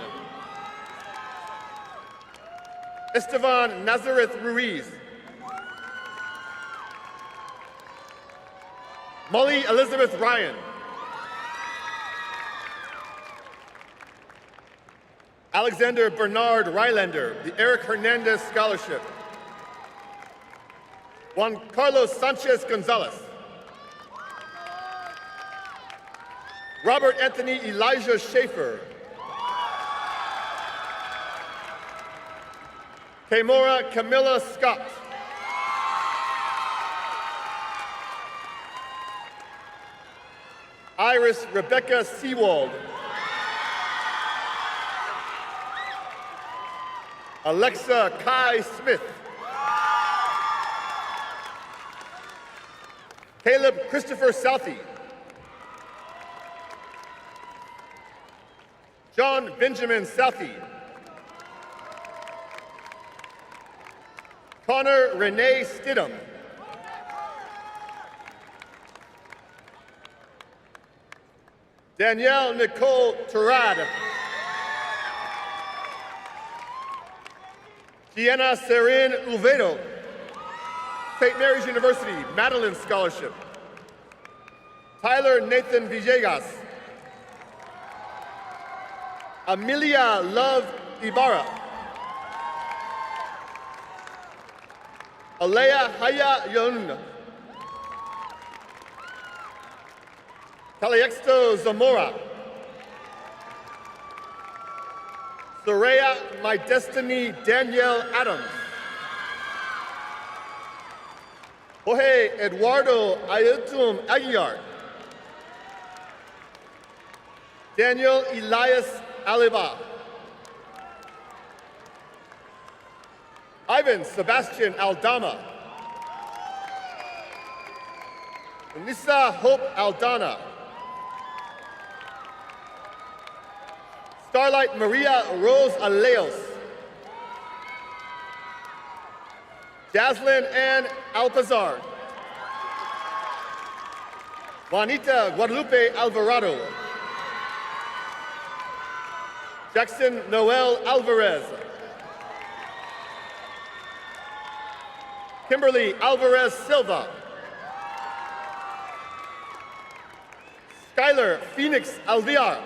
Estevan Nazareth Ruiz. Molly Elizabeth Ryan. Alexander Bernard Rylander, the Eric Hernandez Scholarship. Juan Carlos Sanchez Gonzalez. Robert Anthony Elijah Schaefer. Kamora Camilla Scott. Iris Rebecca Seawald. Alexa Kai Smith. Caleb Christopher Southey. John Benjamin Southey. Connor Renee Stidham. Danielle Nicole Turad. Deanna Serin Uvedo. St. Mary's University, Madeline Scholarship. Tyler Nathan Villegas. Amelia Love Ibarra. Alea Haya Yun. Calixto Zamora. Soraya My Destiny Danielle Adams. Jorge Eduardo Ayatum Aguiar. Daniel Elias Aliba. Ivan Sebastian Aldama. Nisa Hope Aldana. Starlight Maria Rose Aleos. Jaslyn Ann Alpazar. Juanita Guadalupe Alvarado. Jackson Noel Alvarez. Kimberly Alvarez Silva. Skylar Phoenix Alviar.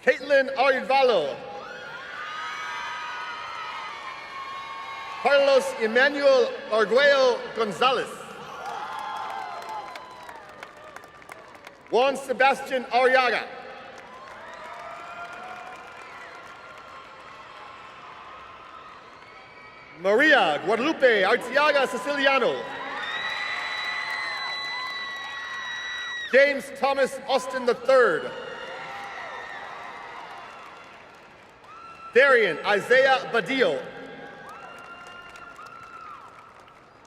Caitlin Arivalo. Carlos Emmanuel Arguello Gonzalez. Juan Sebastian Arriaga. Maria Guadalupe Artiaga Siciliano. James Thomas Austin III. Darian Isaiah Badillo.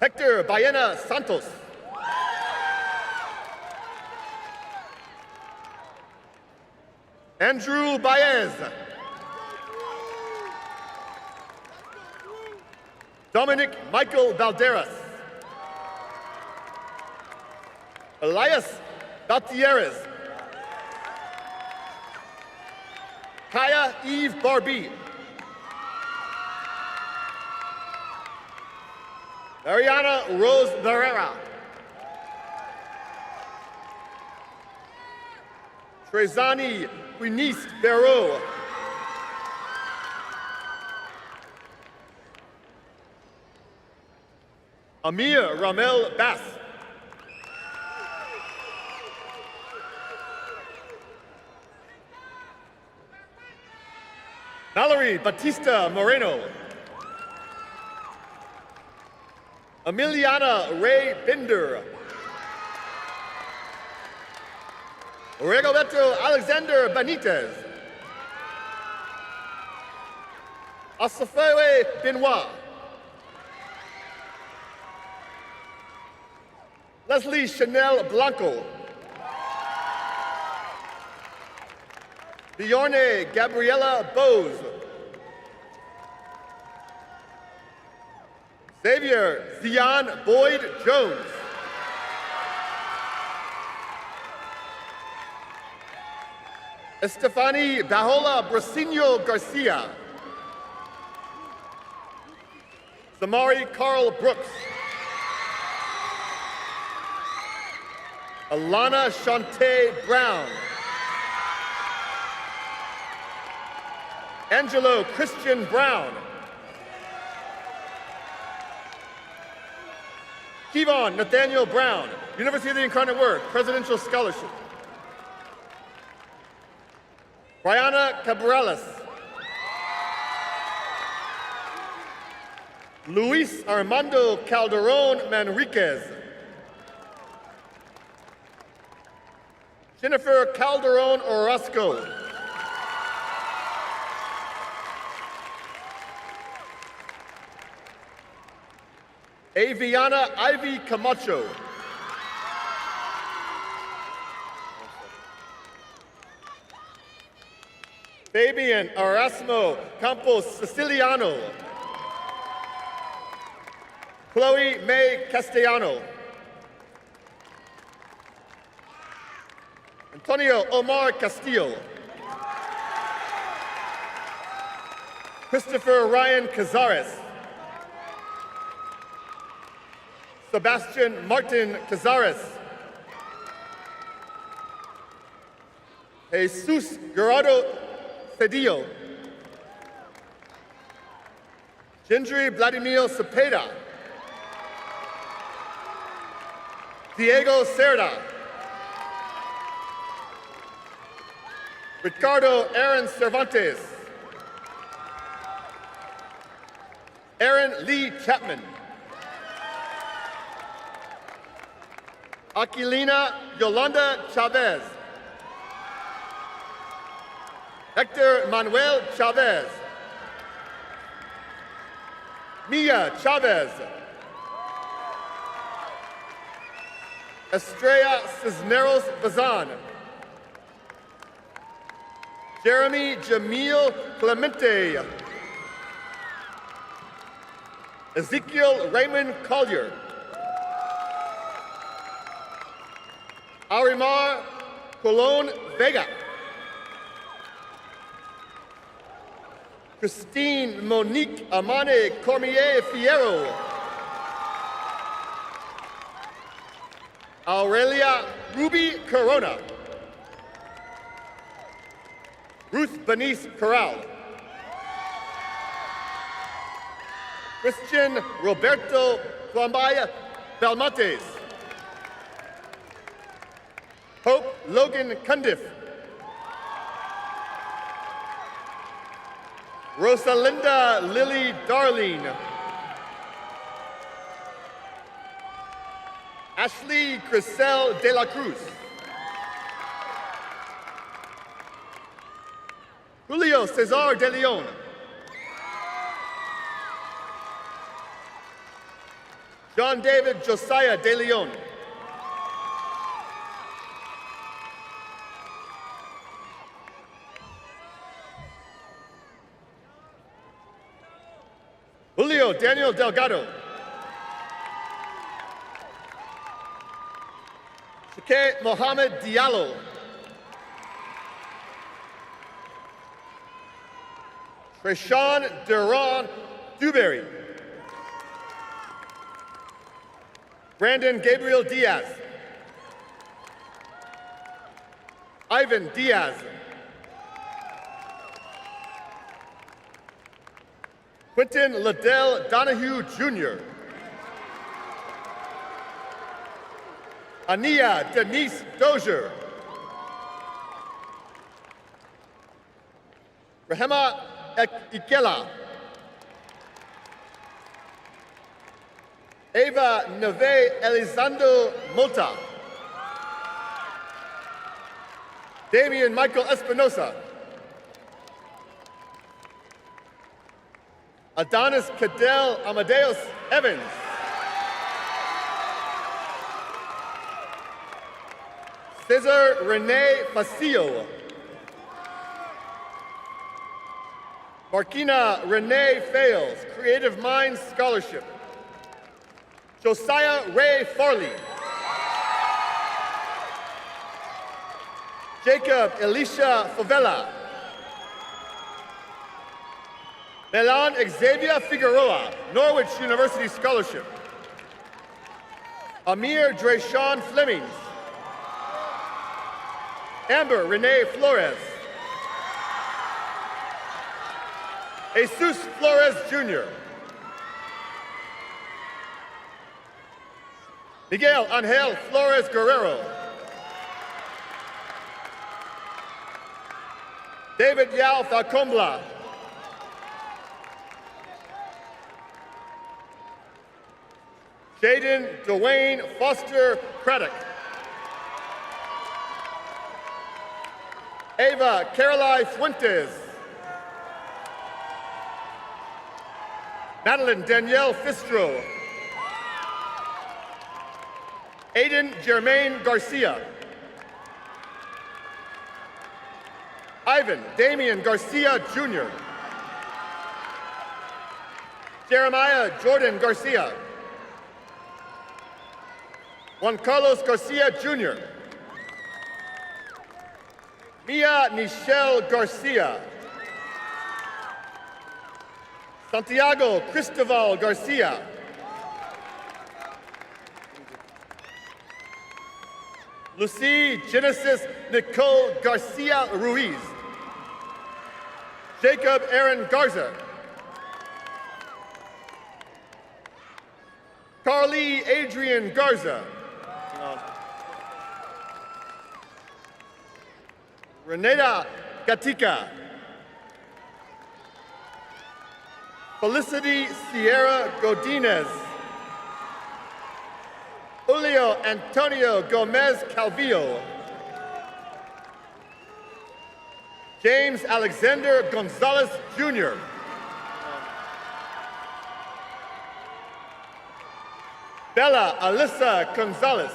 Hector Baena Santos. Andrew Baez. Dominic Michael Valderas. Elias Batieres. Kaya Eve Barbie. Ariana Rose Barrera. Trezani Quiniste Barreau. Amir Ramel Bass. Valerie Batista Moreno. Emiliana Ray Binder. Rigoberto Alexander Benitez. Asafewe Benoit. Leslie Chanel Blanco. Bjorne Gabriella Bose. Xavier Zion Boyd Jones. Estefani Bajola Brasino Garcia. Samari Carl Brooks. Alana Shante Brown. Angelo Christian Brown. Kevon Nathaniel Brown, University of the Incarnate Word, Presidential Scholarship. Brianna Cabrales. Luis Armando Calderon Manriquez. Jennifer Calderon Orozco. Aviana Ivy Camacho. Fabian Erasmo Campos Siciliano. Chloe May Castellano. Antonio Omar Castillo. Christopher Ryan Cazares. Sebastian Martin Cazares. Jesus Gerardo Cedillo. Gendry Vladimir Cepeda. Diego Cerda. Ricardo Aaron Cervantes. Aaron Lee Chapman. Aquilina Yolanda Chavez. Hector Manuel Chavez. Mia Chavez. Estrella Cisneros Bazan. Jeremy Jamil Clemente. Ezekiel Raymond Collier. Arimar Colon Vega. Christine Monique Amane Cormier Fierro. Aurelia Ruby Corona. Ruth Benice Corral. Christian Roberto Quambaya Belmontes. Hope Logan Cundiff. Rosalinda Lily Darlene. Ashley Crisel de la Cruz. Julio Cesar de Leon. John David Josiah de Leon. Julio Daniel Delgado. Shake Mohammed Diallo. Treshawn Duran Dewberry. Brandon Gabriel Diaz. Ivan Diaz. Quentin Liddell Donahue Jr. Ania Denise Dozier. Rahema Ikela. Eva Neve Elizondo Mota. Damian Michael Espinosa. Adonis Cadell Amadeus Evans. Cesar Rene Facio. Marquina Renee Fales, Creative Minds Scholarship. Josiah Ray Farley. Jacob Elisha Favela. Melan Xavier Figueroa, Norwich University Scholarship. Amir Drayshawn Flemings. Amber Renee Flores. Jesus Flores Jr. Miguel Angel Flores Guerrero. David Yao Falcombla. Jaden Dwayne Foster Craddock. Ava Caroline Fuentes. Madeline Danielle Fistro. Aiden Jermaine Garcia. Ivan Damian Garcia Jr. Jeremiah Jordan Garcia. Juan Carlos Garcia Jr. Mia Nichelle Garcia. Santiago Cristobal Garcia. Lucy Genesis Nicole Garcia Ruiz. Jacob Aaron Garza. Carly Adrian Garza. Renata Gatica. Felicity Sierra Godinez. Julio Antonio Gomez Calvillo. James Alexander Gonzalez Jr. Bella Alyssa Gonzalez.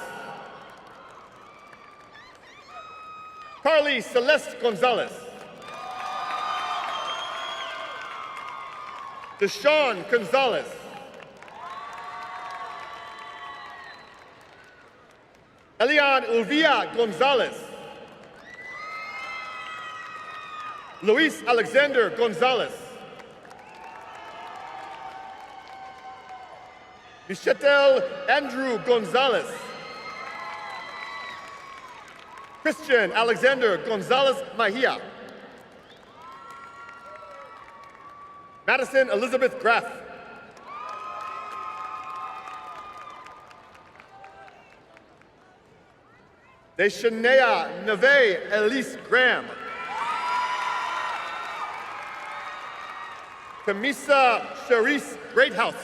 Carly Celeste Gonzalez. Deshaun Gonzalez. Elian Uvia Gonzalez. Luis Alexander Gonzalez. Michetel Andrew Gonzalez. Christian Alexander Gonzalez Mahia. Madison Elizabeth Graff. Deshanea Neve Elise Graham. Kamisa Charisse Greathouse.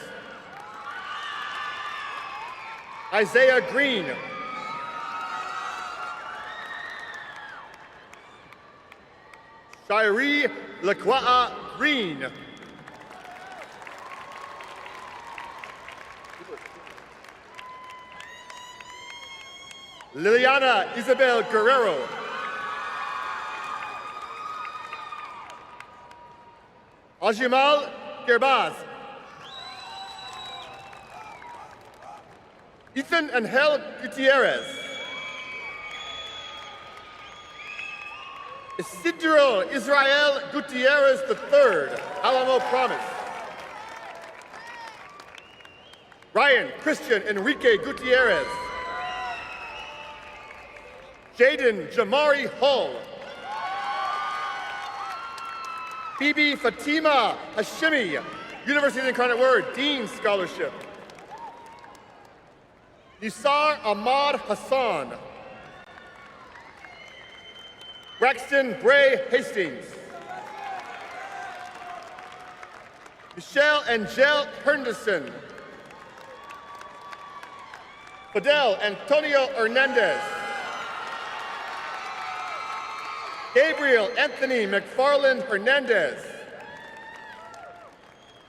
Isaiah Green. Shiree Laquaa Green. Liliana Isabel Guerrero. Ajimal Gerbaz. Ethan Angel Gutierrez. Isidro Israel Gutierrez III, Alamo Promise. Ryan Christian Enrique Gutierrez. Jaden Jamari Hull. Bibi Fatima Hashimi, University of the Incarnate Word, Dean Scholarship. Nisar Ahmad Hassan. Braxton Bray Hastings. Michelle Angel Henderson. Fidel Antonio Hernandez. Gabriel Anthony McFarland Hernandez.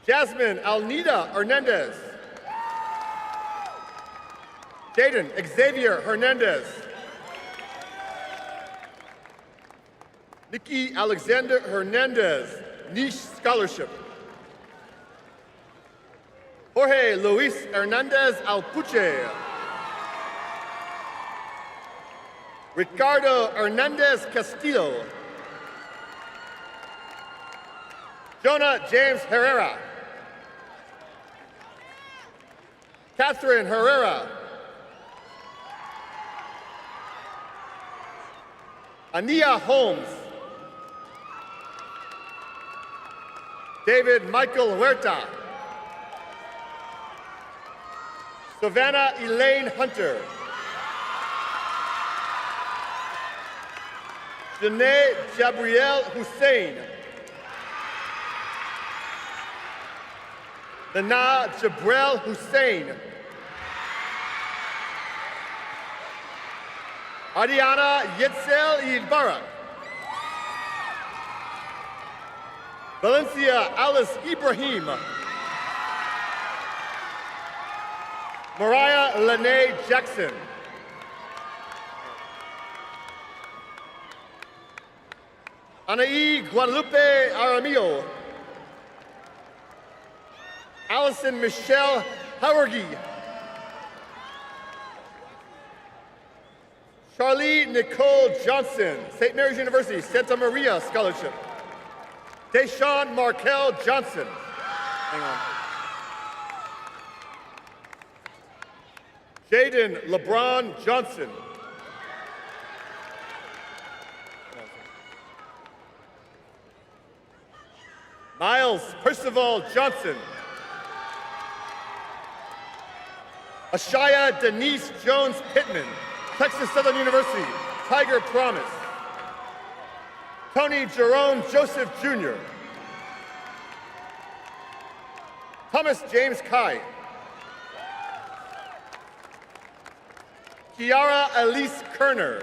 Jasmine Alnida Hernandez. Jaden Xavier Hernandez. Nikki Alexander Hernandez, Niche Scholarship. Jorge Luis Hernandez Alpuche. Ricardo Hernandez Castillo. Jonah James Herrera. Catherine Herrera. Ania Holmes. David Michael Huerta. Savannah Elaine Hunter. Janae Jabriel Hussein. Lana Jabrel Hussein. Adiana Yetzel Ibarra. Valencia Alice Ibrahim. Mariah Lene Jackson. Anaí Guadalupe Aramillo. Allison Michelle Hawergi. Charlie Nicole Johnson, St. Mary's University, Santa Maria Scholarship. Deshaun Markel Johnson. Hang on. Jaden LeBron Johnson. Miles Percival Johnson. Ashaya Denise Jones Pittman, Texas Southern University, Tiger Promise. Tony Jerome Joseph Jr. Thomas James Kai. Kiara Elise Kerner.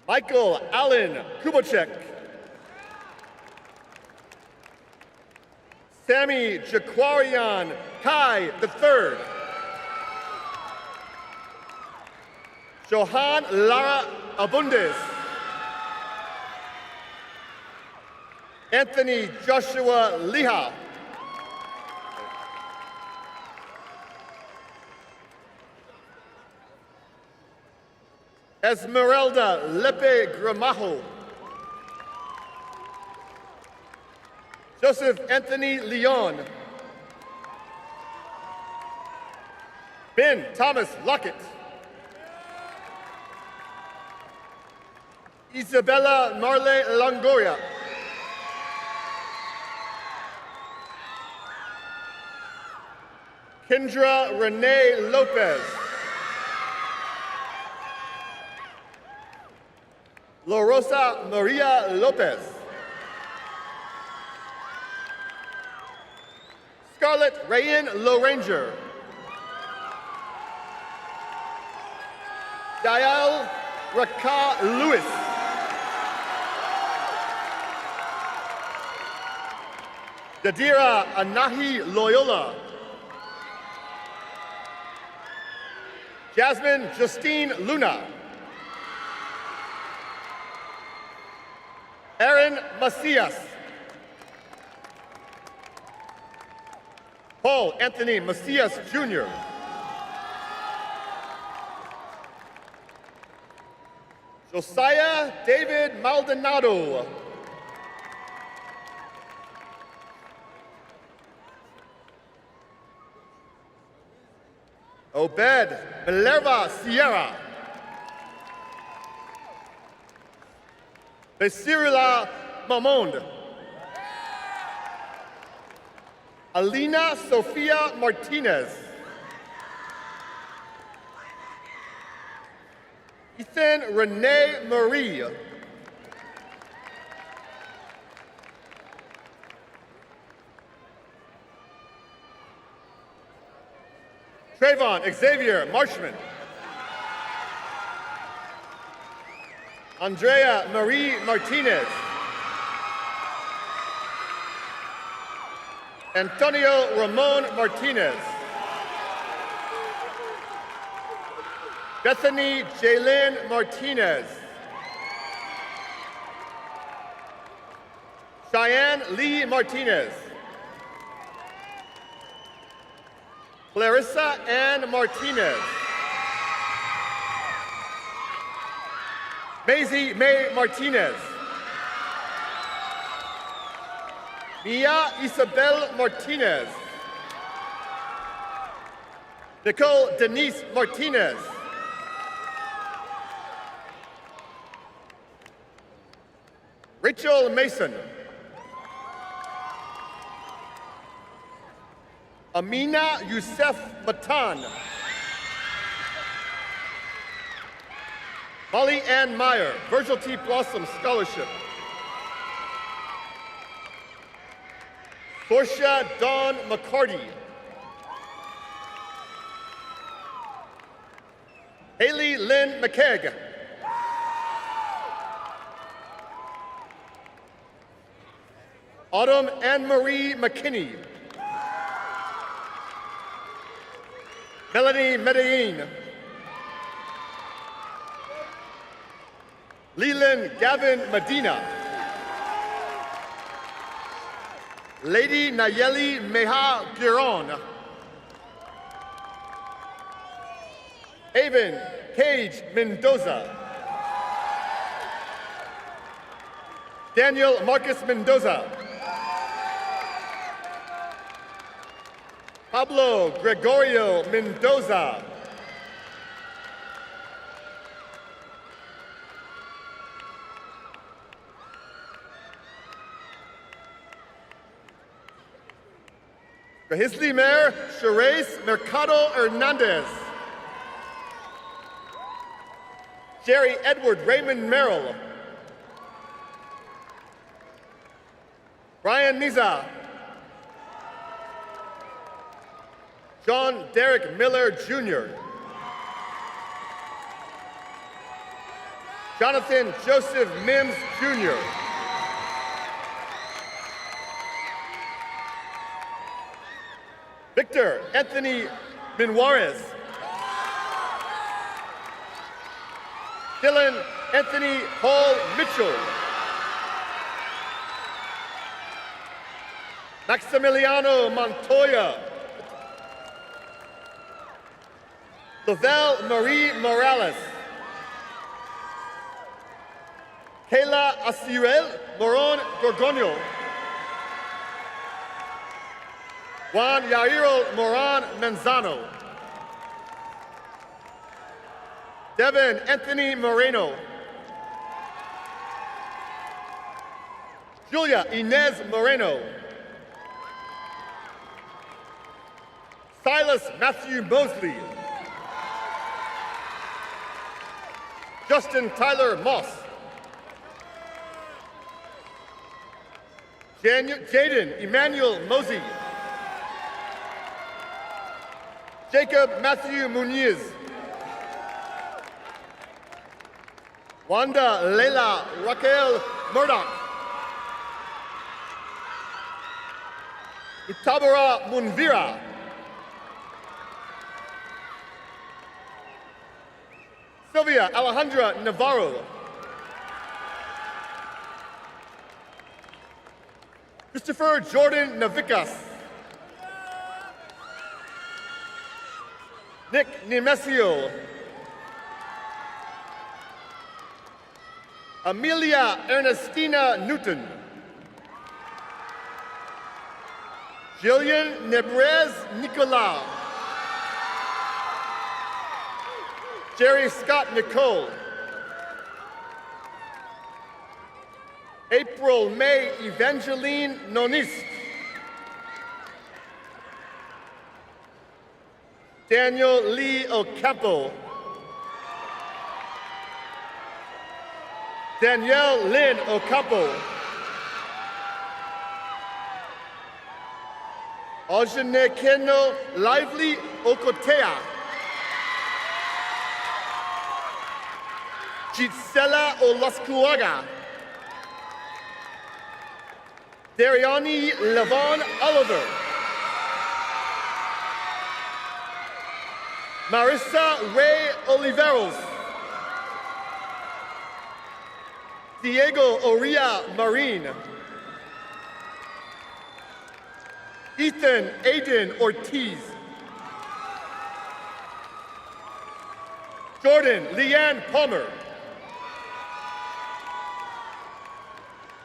Michael Allen Kubacek. Sammy Jaquarian Kai III. Johan Lara Abundes. Anthony Joshua Liha. Esmeralda Lepe Gramajo. Joseph Anthony Leon. Ben Thomas Lockett. Isabella Marley Longoria. Kendra Renee Lopez. La Rosa Maria Lopez. Scarlett Rayan Loranger. Yael Raka Lewis. Dadira Anahi Loyola. Jasmine Justine Luna. Aaron Macias. Paul Anthony Macias Jr. Josiah David Maldonado. Obed Minerva Sierra. Besirila Mamond. Alina Sofia Martinez. Ethan Renee Marie. Trayvon Xavier Marshman. Andrea Marie Martinez. Antonio Ramon Martinez. Bethany Jaylin Martinez. Cheyenne Lee Martinez. Clarissa Ann Martinez. Maisie May Martinez. Mia Isabel Martinez. Nicole Denise Martinez. Rachel Mason. Amina Youssef Matan. Molly Ann Meyer, Virgil T. Blossom Scholarship. Portia Dawn McCarty. Haley Lynn McKegg. Autumn Anne-Marie McKinney. Melanie Medellin. Leland Gavin Medina. Lady Nayeli Meha Giron. Avon Cage Mendoza. Daniel Marcus Mendoza. Pablo Gregorio Mendoza. Grahisley Mayor Sherez Mercado Hernandez. Jerry Edward Raymond Merrill. Brian Niza. John Derek Miller Jr. Jonathan Joseph Mims Jr. Victor Anthony Minwarez. Dylan Anthony Paul Mitchell. Maximiliano Montoya. Lavelle Marie Morales. Kayla Asirel Moron Gorgonio. Juan Yairo Moran Manzano. Devin Anthony Moreno. Julia Inez Moreno. Silas Matthew Mosley. Justin Tyler Moss. Jaden Emmanuel Mosey. Jacob Matthew Muniz. Wanda Leila Raquel Murdoch. Itabara Munvira. Sylvia Alejandra Navarro. Christopher Jordan Navickas. Nick Nemesio. Amelia Ernestina Newton. Jillian Nebrez Nicolau. Jerry Scott Nicole. April May Evangeline Nonist. Daniel Lee Ocampo. Danielle Lynn Ocampo. Ojane Keno Lively Okotea. Gisela Olascuaga. Dariani Levon Oliver. Marissa Ray Oliveros. Diego Oria Marine. Ethan Aiden Ortiz. Jordan Leanne Palmer.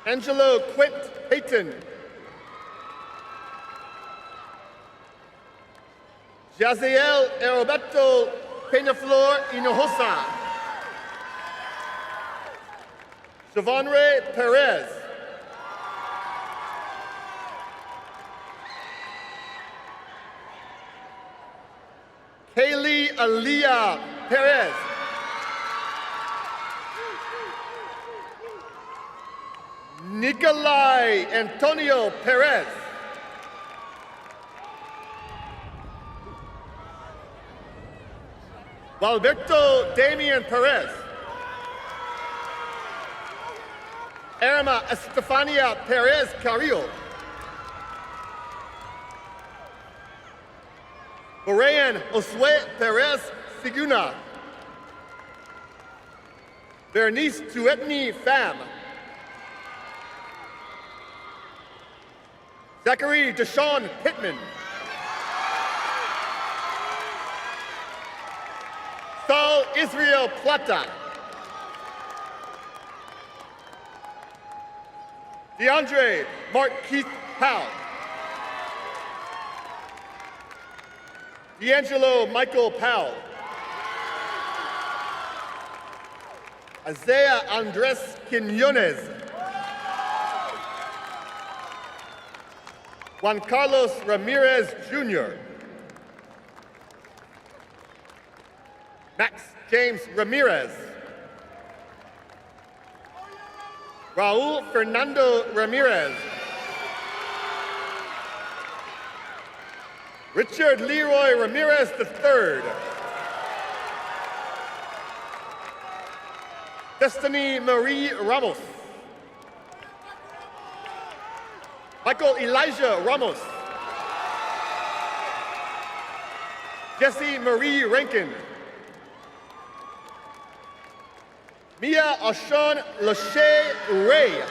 Angelo Quint Payton. Jaziel Roberto Peñaflor Hinojosa. Siobhanre Perez. Kaylee Aliyah Perez. Nikolai Antonio Perez. Alberto Damian Perez. Irma Estefania Perez Carrillo. Orion Josue Perez Siguna. Bernice Tuetni Pham. Zachary Deshaun Pittman. Saul Israel Plata. DeAndre Mark Keith Powell. D'Angelo Michael Powell. Isaiah Andres Quinones. Juan Carlos Ramirez Jr. Max James Ramirez. Raul Fernando Ramirez. Richard Leroy Ramirez III. Destiny Marie Ramos. Michael Elijah Ramos. Jessie Marie Rankin. Mia Ashon Lachey Ray.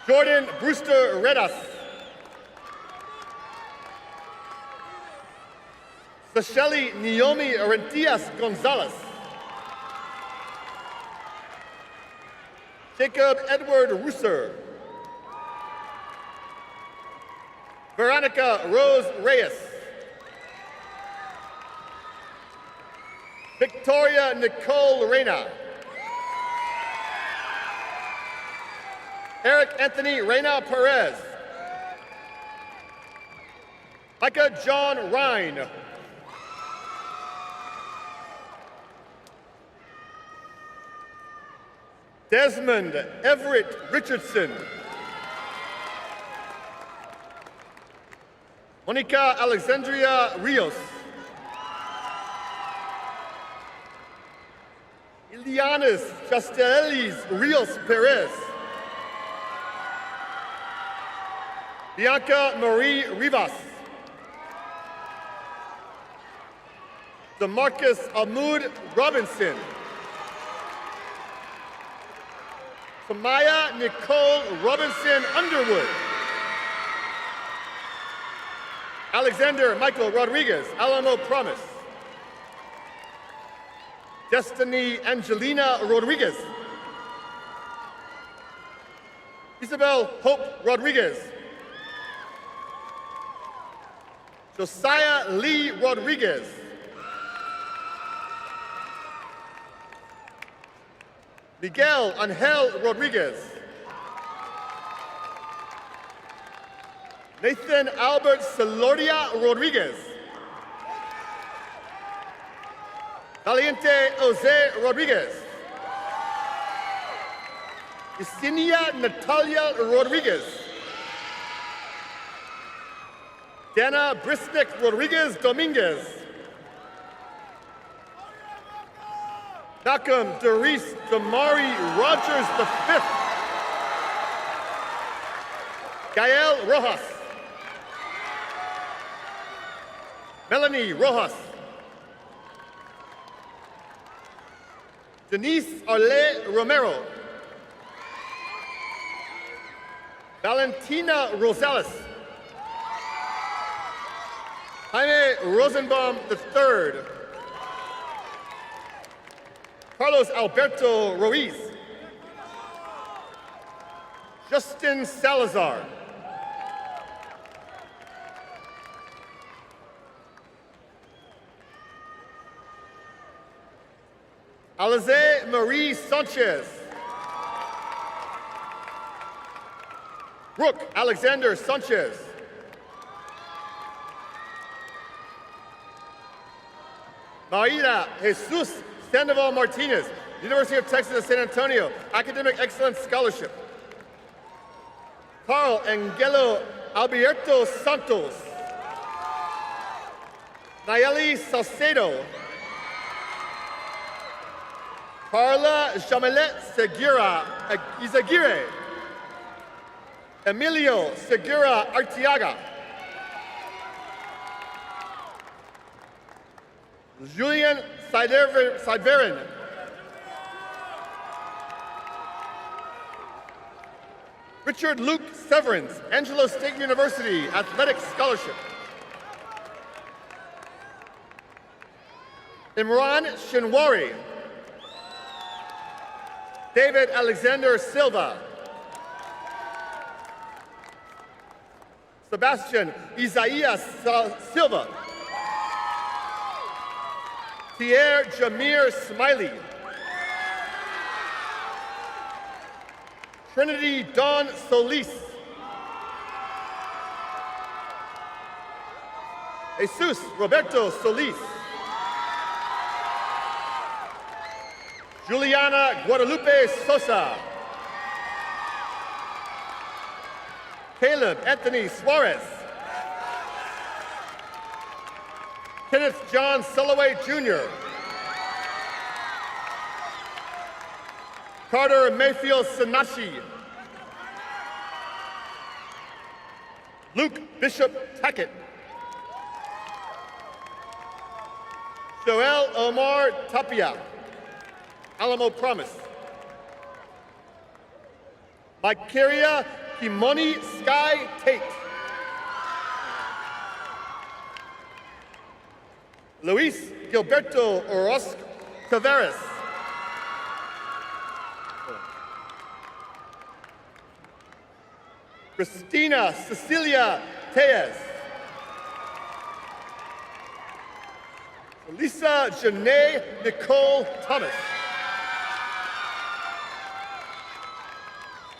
Jordan Brewster Redas. Sasheli Naomi Arentias Gonzalez. Jacob Edward Russer. Veronica Rose Reyes. Victoria Nicole Reyna. Eric Anthony Reyna Perez. Micah John Ryan. Desmond Everett Richardson. Monica Alexandria Rios. Ilianis Castellis Rios Perez. Bianca Marie Rivas. DeMarcus Ahmoud Robinson. Samaya Nicole Robinson Underwood. Alexander Michael Rodriguez, Alamo Promise. Destiny Angelina Rodriguez. Isabel Hope Rodriguez. Josiah Lee Rodriguez. Miguel Angel Rodriguez. Nathan Albert Celoria Rodriguez. Valiente Jose Rodriguez. Yesenia Natalia Rodriguez. Dana Brisnick Rodriguez Dominguez. Malcolm Doris Damari Rogers V. Gael Rojas. Melanie Rojas. Denise Arle Romero. Valentina Rosales. Jaime Rosenbaum III. Carlos Alberto Ruiz. Justin Salazar. Alize Marie Sanchez. Brooke Alexander Sanchez. Maida Jesus Sandoval Martinez, University of Texas at San Antonio, Academic Excellence Scholarship. Carl Angelo Alberto Santos. Nayeli Salcedo. Carla Jamilet Segura Izaguirre. Emilio Segura Artiaga. Julian Sideverin. Richard Luke Severance, Angelo State University, Athletic Scholarship. Imran Shinwari. David Alexander Silva. Sebastian Isaias Silva. Pierre Jameer Smiley. Trinity Dawn Solis. Jesus Roberto Solis. Juliana Guadalupe Sosa. Caleb Anthony Suarez. Kenneth John Sulloway Jr. Carter Mayfield Sanashi. Luke Bishop Tackett. Joel Omar Tapia, Alamo Promise. Mikeria Kimoni Sky Tate. Luis Gilberto Orozco Taveras. Christina Cecilia Tellez. Lisa Janae Nicole Thomas.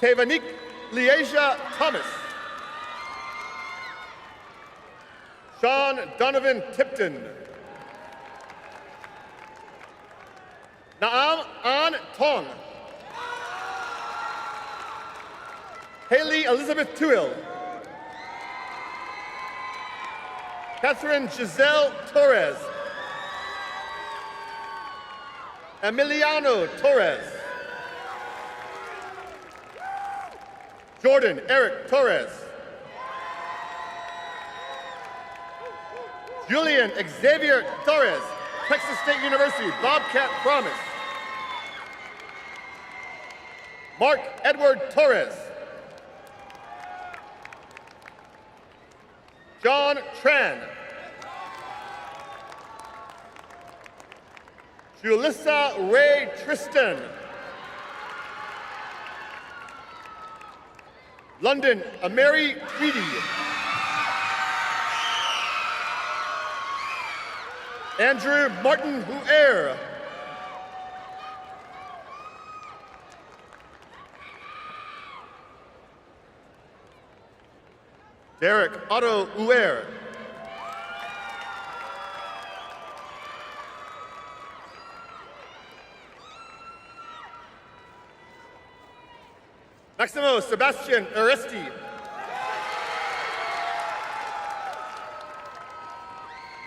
Kevanik Leasia Thomas. Sean Donovan Tipton. Naam An Tong. Haley Elizabeth Tuil. Catherine Giselle Torres. Emiliano Torres. Jordan Eric Torres. Julian Xavier Torres, Texas State University, Bobcat Promise. Mark Edward Torres. John Tran. Julissa Ray Tristan. London Mary Tweedy. Andrew Martin Huer. Derek Otto Huer. Maximo Sebastian Aresti.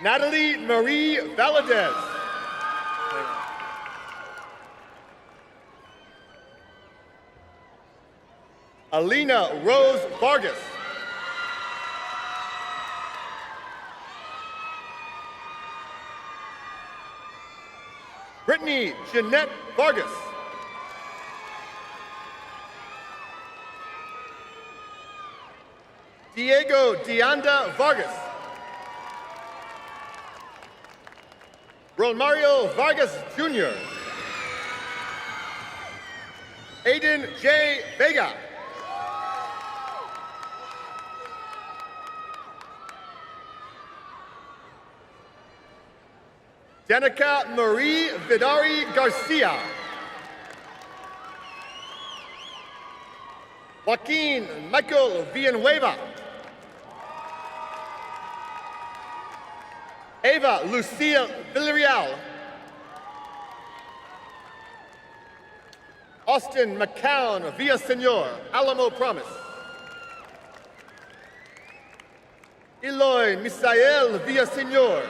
Natalie Marie Valadez. Alina Rose Vargas. Brittany Jeanette Vargas. Diego Deanda Vargas. Romario Vargas Jr. Aiden J. Vega. Danica Marie Vidari Garcia. Joaquin Michael Villanueva. Ava Lucia Villarreal. Austin McCown Villasenor, Alamo Promise. Eloy Misael Villasenor.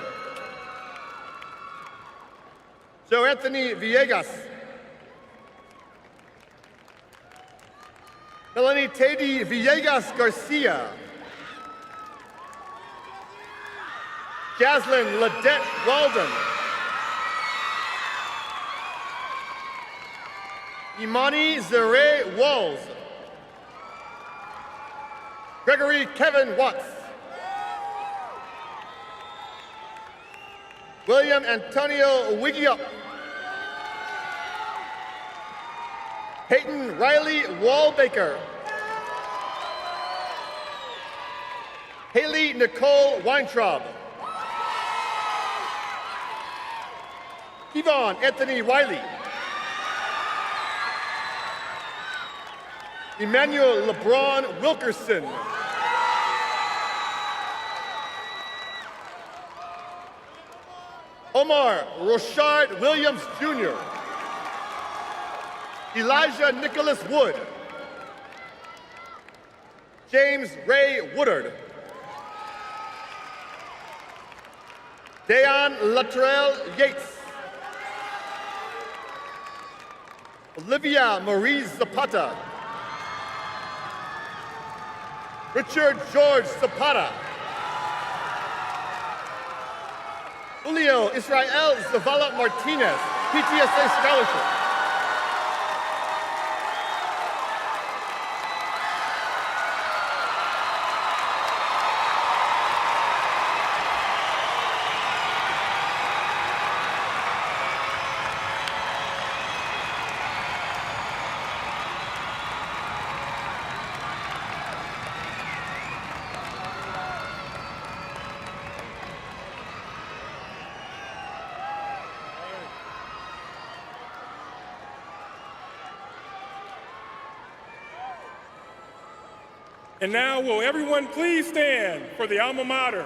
Joe Anthony Villegas. Melanie Teddy Villegas Garcia. Jaslyn Ladette Walden. Imani Zare Walls. Gregory Kevin Watts. William Antonio Wigiup. Peyton Riley Wallbaker. Haley Nicole Weintraub. Yvonne Anthony Wiley. Emmanuel LeBron Wilkerson. Omar Rochard Williams Jr. Elijah Nicholas Wood. James Ray Woodard. Dayon Latrell Yates. Olivia Marie Zapata. Richard George Zapata. Julio Israel Zavala Martinez, PTSA Scholarship. And now, will everyone please stand for the alma mater?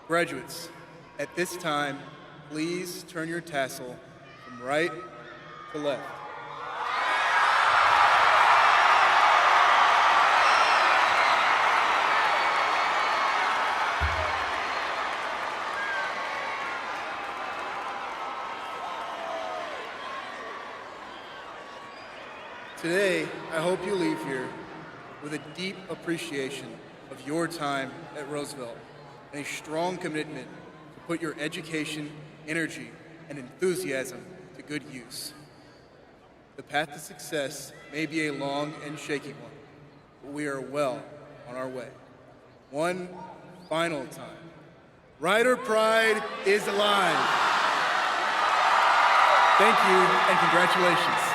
Graduates, at this time, please turn your tassel from right to left. Today, I hope you leave here with a deep appreciation of your time at Roosevelt and a strong commitment to put your education, energy, and enthusiasm to good use. The path to success may be a long and shaky one, but we are well on our way. One final time. Rider Pride is alive. Thank you and congratulations.